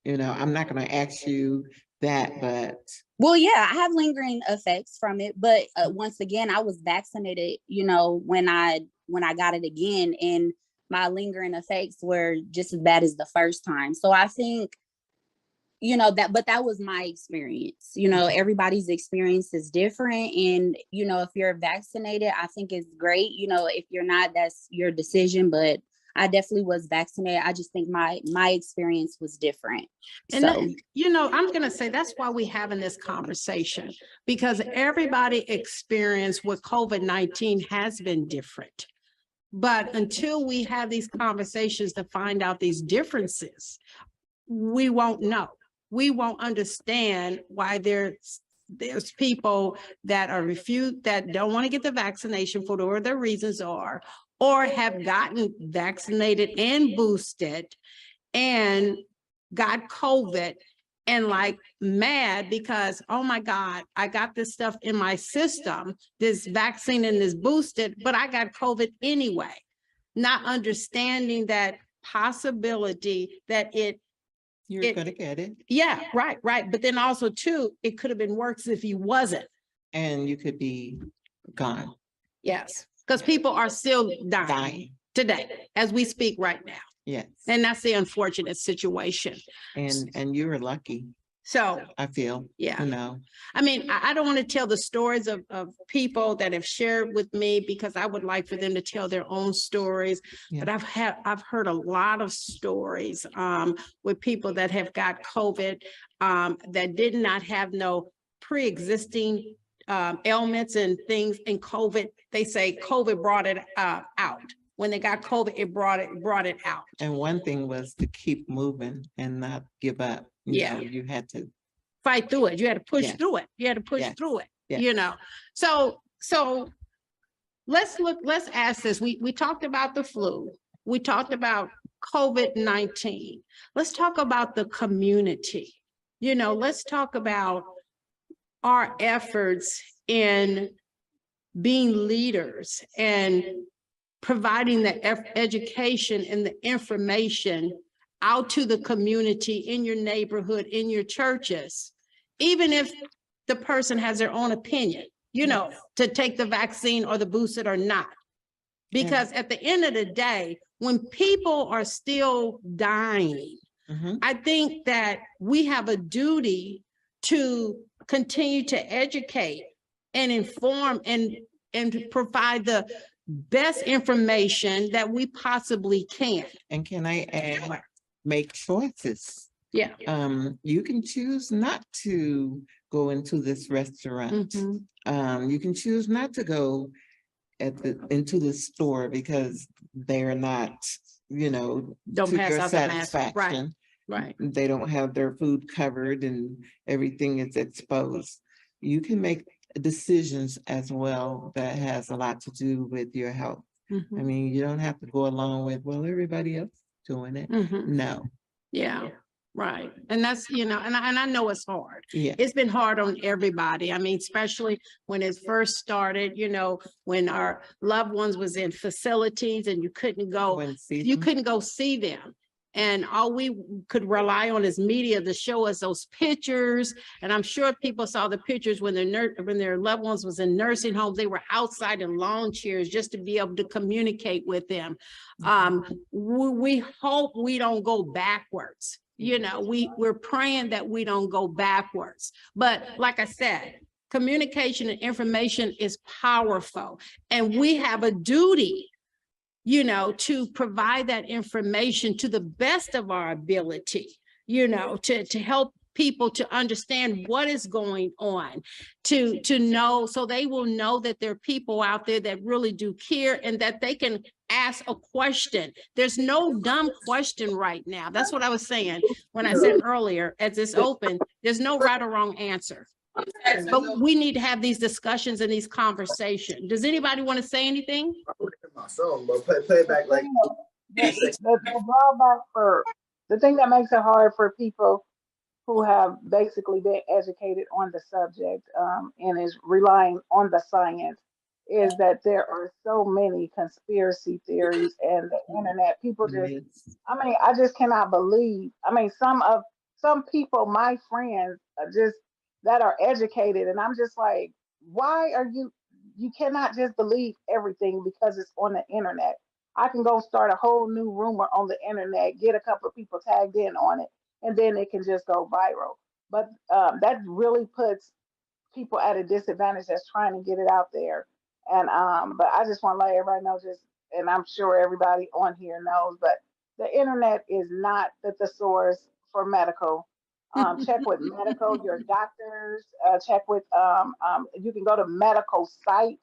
You know, I'm not going to ask you that, but well, yeah, I have lingering effects from it, but once again, I was vaccinated, you know, when I got it again, and my lingering effects were just as bad as the first time. So I think, you know, but that was my experience. You know, everybody's experience is different. And, you know, if you're vaccinated, I think it's great. You know, if you're not, that's your decision. But I definitely was vaccinated. I just think my experience was different. And So, you know, I'm going to say that's why we're having this conversation, because everybody experience with COVID-19 has been different. But until we have these conversations to find out these differences, we won't know. We won't understand why there's people that are refused, that don't want to get the vaccination for whatever their reasons are, or have gotten vaccinated and boosted and got COVID and like mad because, oh my God, I got this stuff in my system, this vaccine and this boosted, but I got COVID anyway. Not understanding that possibility that you're going to get it. Yeah, right. But then also too, it could have been worse if you wasn't. And you could be gone. Yes, because people are still dying today as we speak right now. Yes. And that's the unfortunate situation. And you were lucky. So I feel, yeah, you know, I mean, I don't want to tell the stories of people that have shared with me, because I would like for them to tell their own stories. Yeah. But I've heard a lot of stories with people that have got COVID that did not have no pre-existing ailments and things in COVID. They say COVID brought it out. When they got COVID, it brought it out. And one thing was to keep moving and not give up. You know, you had to fight through it. You had to push through it. You had to push through it, you know. So let's ask this. We talked about the flu. We talked about COVID-19. Let's talk about the community. You know, let's talk about our efforts in being leaders and providing the education and the information out to the community, in your neighborhood, in your churches, even if the person has their own opinion, you know, to take the vaccine or the boosted or not. Because at the end of the day, when people are still dying, I think that we have a duty to continue to educate and inform and provide the best information that we possibly can. And can I add, make choices. Yeah. You can choose not to go into this restaurant. You can choose not to go into the store because they're not, you know, Don't to pass your out the mask. Right, satisfaction. right. They don't have their food covered and everything is exposed. You can make decisions as well that has a lot to do with your health. I mean, you don't have to go along with, well, everybody else is doing it. No. Yeah, right. And that's, you know, and I know it's hard. Yeah. It's been hard on everybody. I mean, especially when it first started, you know, when our loved ones was in facilities and you couldn't go, couldn't go see them. And all we could rely on is media to show us those pictures. And I'm sure people saw the pictures when their loved ones was in nursing homes. They were outside in lawn chairs just to be able to communicate with them. We hope we don't go backwards. You know, we're praying that we don't go backwards. But like I said, communication and information is powerful. And we have a duty, you know, to provide that information to the best of our ability, you know, to help people to understand what is going on, to know, so they will know that there are people out there that really do care and that they can ask a question. There's no dumb question right now. That's what I was saying when I said earlier, as it's open, there's no right or wrong answer. But we need to have these discussions and these conversations. Does anybody want to say anything? My song, but play it back like the drawback for the thing that makes it hard for people who have basically been educated on the subject and is relying on the science is that there are so many conspiracy theories and the internet. People just, I mean, I just cannot believe. I mean, some people, my friends, are just that are educated, and I'm just like, why are you? You cannot just believe everything because it's on the internet. I can go start a whole new rumor on the internet, get a couple of people tagged in on it, and then it can just go viral. But that really puts people at a disadvantage that's trying to get it out there. And but I just want to let everybody know, just, and I'm sure everybody on here knows, but the internet is not the thesaurus for medical. Check with medical, your doctors, check with, you can go to medical sites,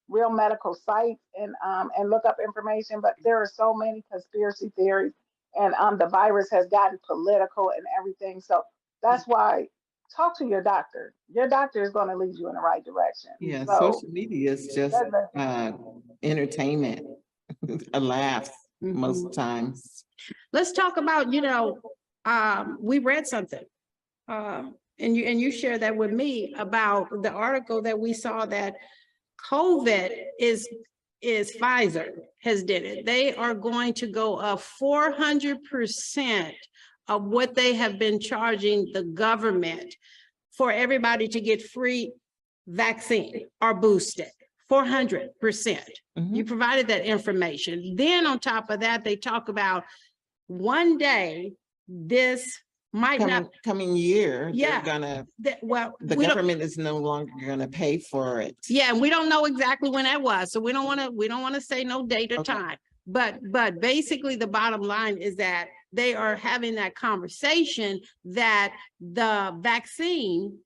real medical sites, and look up information, but there are so many conspiracy theories, and the virus has gotten political and everything. So that's why talk to your doctor. Your doctor is going to lead you in the right direction. Yeah, so, social media is just entertainment, a laugh most times. Let's talk about, you know, we read something. And you shared that with me about the article that we saw that COVID is Pfizer has did it. They are going to go up 400% of what they have been charging the government for everybody to get free vaccine or boosted. 400%. You provided that information. Then on top of that, they talk about one day this might coming year, yeah, they're gonna, the government is no longer gonna pay for it. Yeah, and we don't know exactly when that was, so we don't want to say no date or time. But basically the bottom line is that they are having that conversation that the vaccine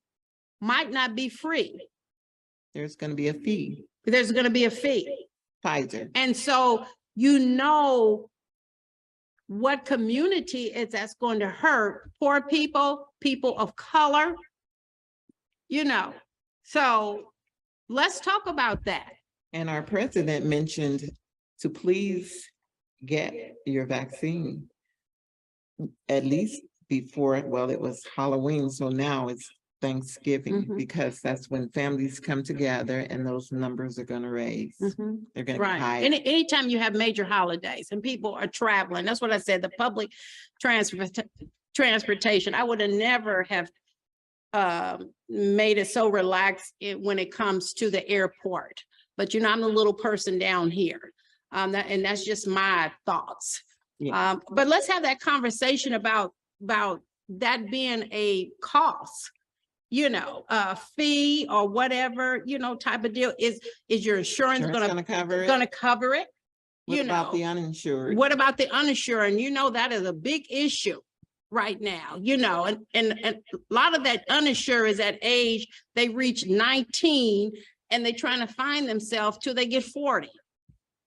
might not be free. There's going to be a fee. There's going to be a fee. Pfizer. And so, you know, what community is that's going to hurt? Poor people, people of color, you know. So let's talk about that. And our president mentioned to please get your vaccine at least before, well, it was Halloween, so now it's Thanksgiving, because that's when families come together and those numbers are going to raise. They're going to be high. Anytime you have major holidays and people are traveling, that's what I said, the public transportation, I would have never have made it so relaxed when it comes to the airport. But you know, I'm a little person down here, and that's just my thoughts. Yeah. But let's have that conversation about that being a cost, you know, fee or whatever, you know, type of deal. Is your insurance going to cover it? What about the uninsured? What about the uninsured? And you know, that is a big issue. right now, you know, and a lot of that uninsured is at age, they reach 19 and they trying to find themselves till they get 40,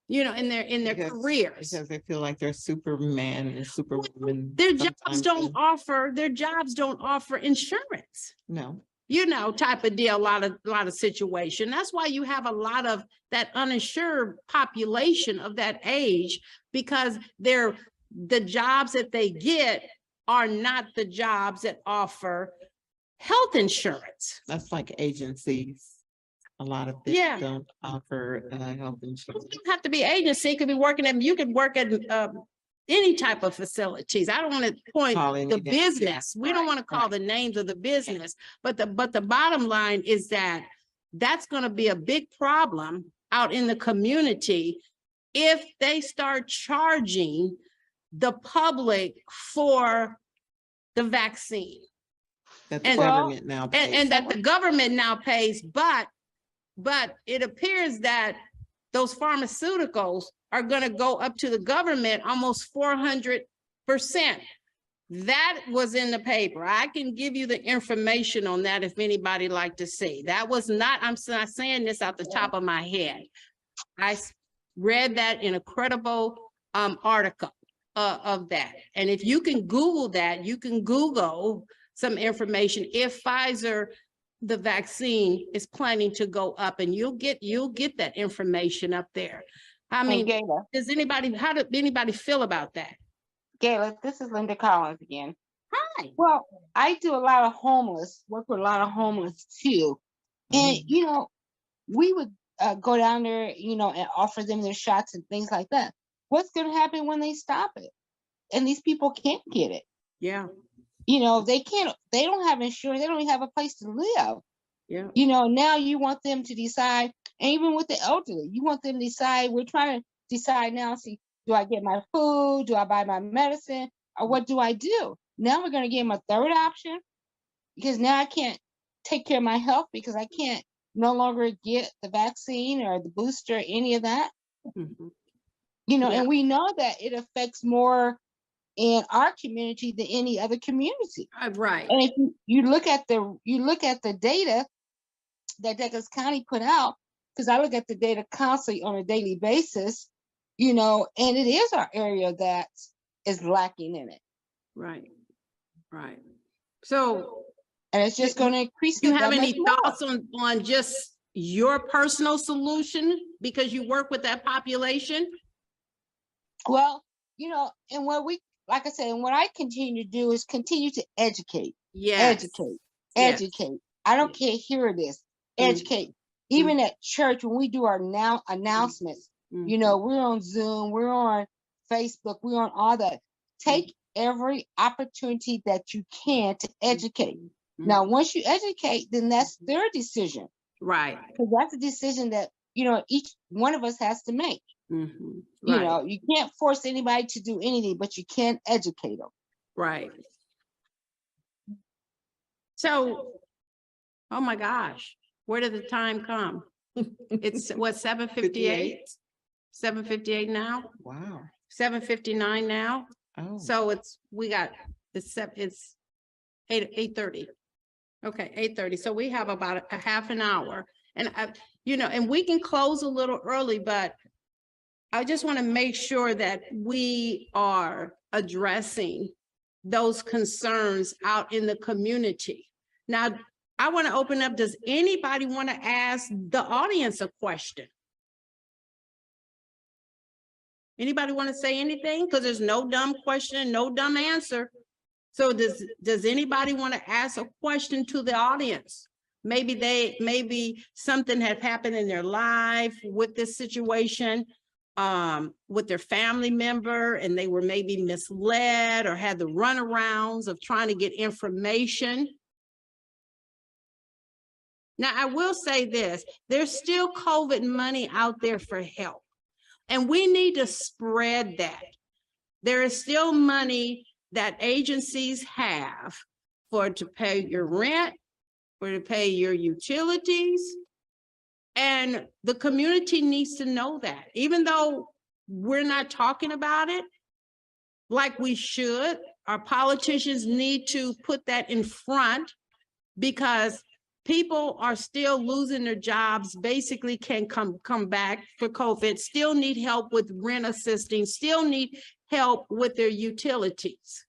you know, in their careers. Because they feel like they're Superman and Superwoman. Their jobs sometimes, don't and- offer insurance. No. You know, type of deal, a lot of situation. That's why you have a lot of that uninsured population of that age, because the jobs that they get are not the jobs that offer health insurance. That's like agencies. A lot of them Yeah. don't offer health insurance. You don't have to be agency, you could be working at, you could work at any type of facilities. I don't want to point Calling the it- business. We don't want to call the names of the business, but the bottom line is that that's going to be a big problem out in the community if they start charging the public for the vaccine. That the And- government now pays. And that the government now pays, but it appears that those pharmaceuticals are gonna go up to the government almost 400%. That was in the paper. I can give you the information on that if anybody like to see. That was not, I'm not saying this out the top of my head. I read that in a credible article of that. And if you can Google that, you can Google some information if Pfizer, the vaccine is planning to go up, and you'll get that information up there. I mean, Gayla, how did anybody feel about that? Gayla, this is Linda Collins again. Hi. Well, I do a lot of homeless, work with a lot of homeless too. And, you know, we would go down there, you know, and offer them their shots and things like that. What's going to happen when they stop it? And these people can't get it. Yeah. You know, they don't have insurance. They don't even have a place to live. Yeah. You know, now you want them to decide, and even with the elderly, you want them to decide, we're trying to decide now, see, do I get my food? Do I buy my medicine? Or what do I do? Now we're going to give them a third option, because now I can't take care of my health because I can't no longer get the vaccine or the booster, any of that. Mhm. You know, Yeah. and we know that it affects more in our community than any other community. Right. And if you look at the data that Douglas County put out, because I look at the data constantly on a daily basis, you know, and it is our area that is lacking in it. Right. Right. So And it's just going to increase. do you it have that any much more. thoughts on just your personal solution because you work with that population? Well, you know, and what we, like I said, and what I continue to do is continue to educate. Yes. Yes. Educate. I don't care, hear it is. Educate. Even at church, when we do our announcements, you know, we're on Zoom, we're on Facebook, we're on all that. Take every opportunity that you can to educate. Now, once you educate, then that's their decision. Right. Because that's a decision that, you know, each one of us has to make. Mhm. You Right. know, you can't force anybody to do anything, but you can educate them. Right. So, oh my gosh, where did the time come? It's what, 7:58? 7:58 now? Wow. 7:59 now? Oh. So it's 8:30. Okay, 8:30. So we have about a half an hour. And you know, and we can close a little early, but I just want to make sure that we are addressing those concerns out in the community. Now, I want to open up, does anybody want to ask the audience a question? Anybody want to say anything? Because there's no dumb question, no dumb answer. So does anybody want to ask a question to the audience? Maybe something had happened in their life with this situation, with their family member, and they were maybe misled or had the runarounds of trying to get information. Now, I will say this, there's still COVID money out there for help, and we need to spread that. There is still money that agencies have to pay your rent, to pay your utilities, and the community needs to know that. Even though we're not talking about it like we should, our politicians need to put that in front, because people are still losing their jobs, basically can come back for COVID, still need help with rent assisting, still need help with their utilities.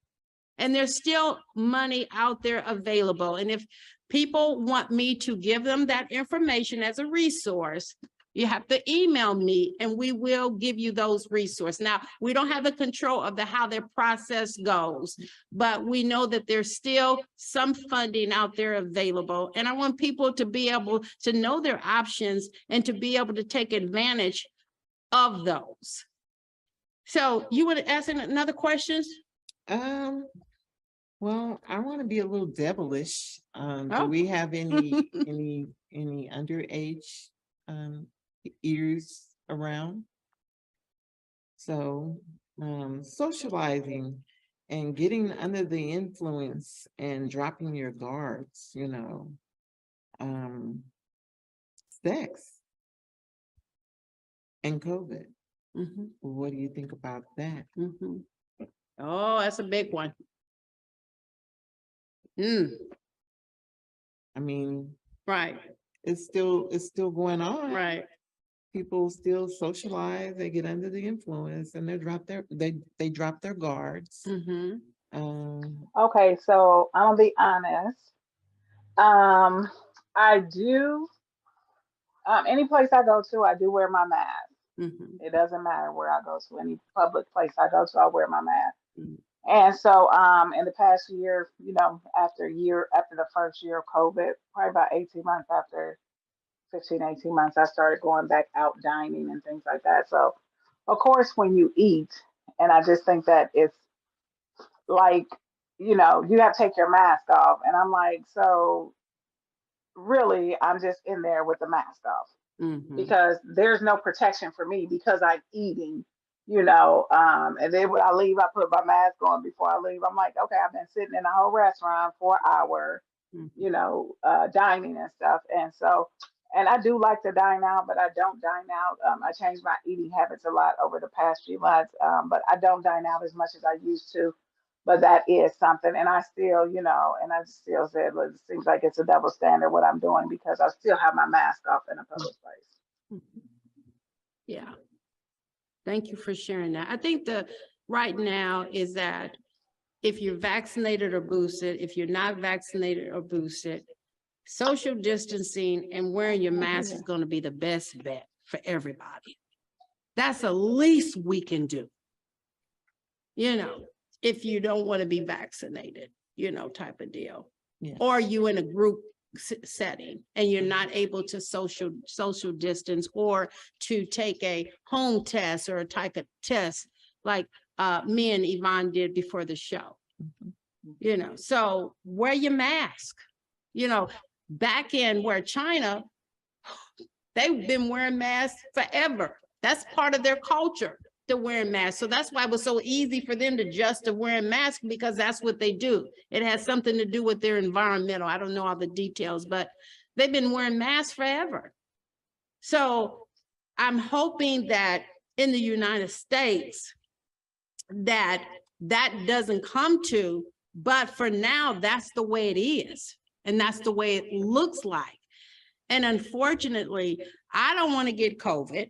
And there's still money out there available. And if people want me to give them that information as a resource, you have to email me and we will give you those resources. Now, we don't have the control of how their process goes, but we know that there's still some funding out there available. And I want people to be able to know their options and to be able to take advantage of those. So you want to ask another question? Well, I want to be a little devilish. Do we have any any underage ears around? So socializing and getting under the influence and dropping your guards, you know, sex and COVID. What do you think about that? Oh, that's a big one. I mean, right. It's still going on. Right. People still socialize, they get under the influence and they drop their guards. Okay, so I'm gonna be honest. I do, any place I go to, I do wear my mask. It doesn't matter where I go to, any public place I go to, I wear my mask. And so in the past year, you know, after the first year of COVID, probably about 18 months after 15, 18 months, I started going back out dining and things like that. So of course, when you eat, and I just think that it's like, you know, you have to take your mask off. And I'm like, so really, I'm just in there with the mask off because there's no protection for me because I'm eating, you know, and then when I leave, I put my mask on before I leave. I'm like, okay, I've been sitting in a whole restaurant for an hour, you know, dining and stuff. And so, and I do like to dine out, but I don't dine out. I changed my eating habits a lot over the past few months, but I don't dine out as much as I used to. But that is something. And I still, you know, and I still said, look, it seems like it's a double standard what I'm doing because I still have my mask off in a public place. Yeah. Thank you for sharing that. I think right now is that if you're vaccinated or boosted, if you're not vaccinated or boosted, social distancing and wearing your mask is going to be the best bet for everybody. That's the least we can do. You know, if you don't want to be vaccinated, you know, type of deal. Or you in a group setting and you're not able to social distance or to take a home test or a type of test like me and Yvonne did before the show. You know, so wear your mask. You know, back in where China, they've been wearing masks forever. That's part of their culture, to wearing masks. So that's why it was so easy for them to adjust to wearing masks, because that's what they do. It has something to do with their environmental. I don't know all the details, but they've been wearing masks forever. So I'm hoping that in the United States, that doesn't come to, but for now, that's the way it is. And that's the way it looks like. And unfortunately, I don't want to get COVID.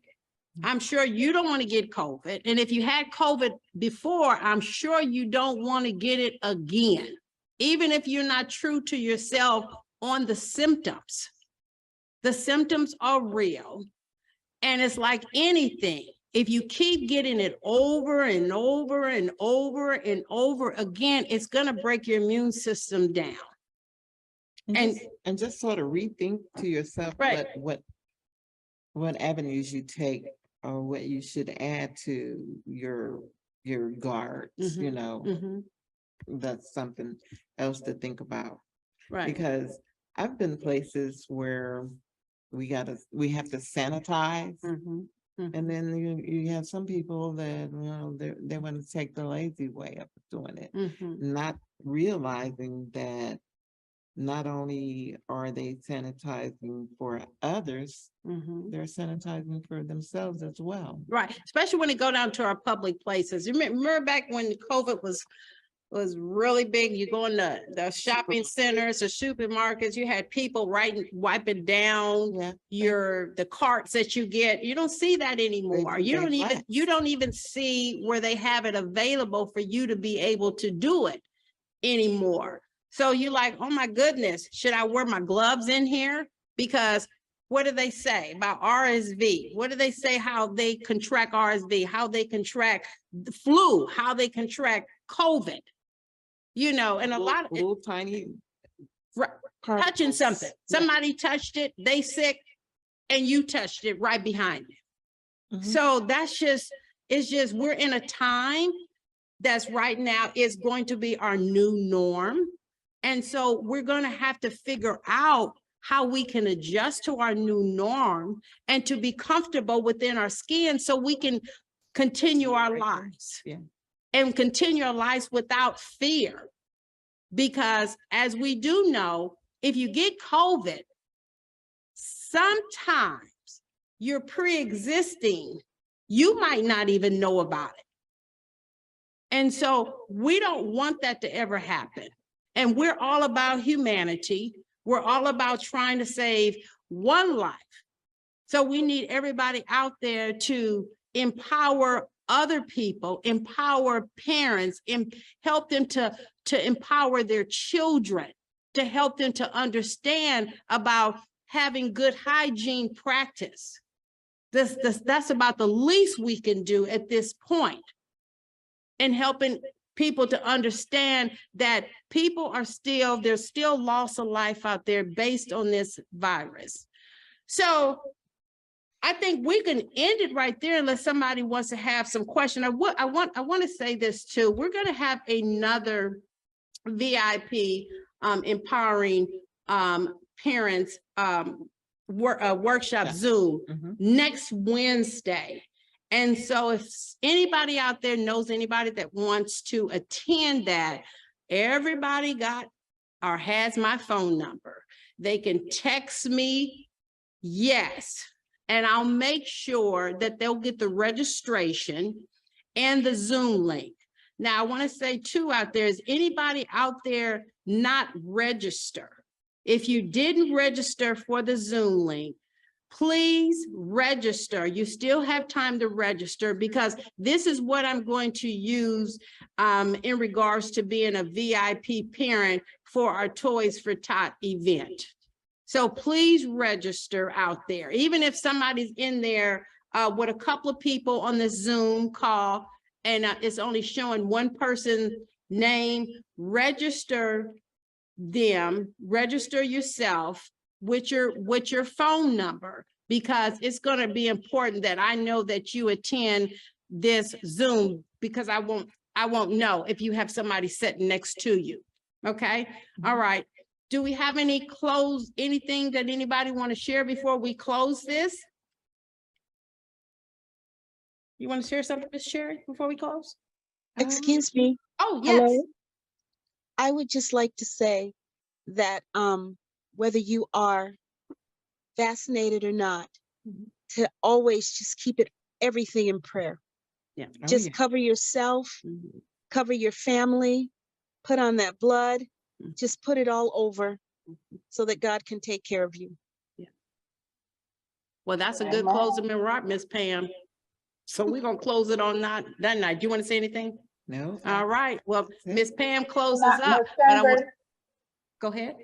I'm sure you don't want to get COVID. And if you had COVID before, I'm sure you don't want to get it again, even if you're not true to yourself on the symptoms. The symptoms are real. And it's like anything. If you keep getting it over and over and over and over again, it's going to break your immune system down. And just sort of rethink to yourself what avenues you take or what you should add to your guards, you know. That's something else to think about. Right. Because I've been places where we have to sanitize. And then you have some people that, you know, they want to take the lazy way of doing it, not realizing that not only are they sanitizing for others, they're sanitizing for themselves as well. Right, especially when they go down to our public places. Remember back when COVID was really big. You go in the shopping centers, the supermarkets, you had people wiping down the carts that you get. You don't see that anymore. You don't even see where they have it available for you to be able to do it anymore. So you're like, oh my goodness, should I wear my gloves in here? Because what do they say about RSV? What do they say how they contract RSV, how they contract the flu, how they contract COVID? You know, and a lot of little tiny touching something. Somebody touched it, they sick, and you touched it right behind it. So that's just, it's just, we're in a time that's right now is going to be our new norm. And so we're going to have to figure out how we can adjust to our new norm and to be comfortable within our skin so we can continue our lives and continue our lives without fear. Because as we do know, if you get COVID, sometimes you're pre-existing, you might not even know about it. And so we don't want that to ever happen. And we're all about humanity. We're all about trying to save one life. So we need everybody out there to empower other people, empower parents, and help them to empower their children, to help them to understand about having good hygiene practice. That's about the least we can do at this point, and helping people to understand that there's still loss of life out there based on this virus. So I think we can end it right there unless somebody wants to have some question. I want to say this too. We're going to have another VIP empowering parents workshop Zoom next Wednesday. And so if anybody out there knows anybody that wants to attend that, everybody got or has my phone number. They can text me, yes, and I'll make sure that they'll get the registration and the Zoom link. Now, I want to say too out there, is anybody out there not register? If you didn't register for the Zoom link, please register. You still have time to register, because this is what I'm going to use in regards to being a VIP parent for our Toys for Tot event. So please register out there. Even if somebody's in there with a couple of people on the Zoom call and it's only showing one person's name, register them, register yourself with your phone number, because it's going to be important that I know that you attend this Zoom, because I won't know if you have somebody sitting next to you. Okay. All right. Do we have anything that anybody want to share before we close this? You want to share something, Ms. Sherry, before we close? Excuse me. Oh, yes. Hello? I would just like to say that whether you are vaccinated or not, to always just keep everything in prayer. Yeah. Just cover yourself, cover your family, put on that blood, just put it all over so that God can take care of you. Yeah. Well, that's a good closing remark, Miss Pam. So we're going to close it on that night. Do you want to say anything? No. All right. Well, Miss Pam closes up. But go ahead.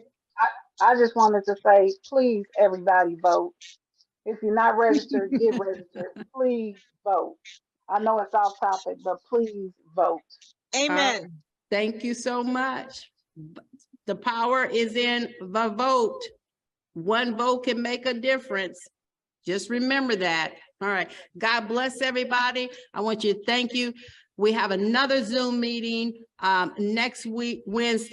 I just wanted to say, please, everybody vote. If you're not registered, get registered. Please vote. I know it's off topic, but please vote. Amen. Thank you so much. The power is in the vote. One vote can make a difference. Just remember that. All right. God bless everybody. I want you to thank you. We have another Zoom meeting next week, Wednesday.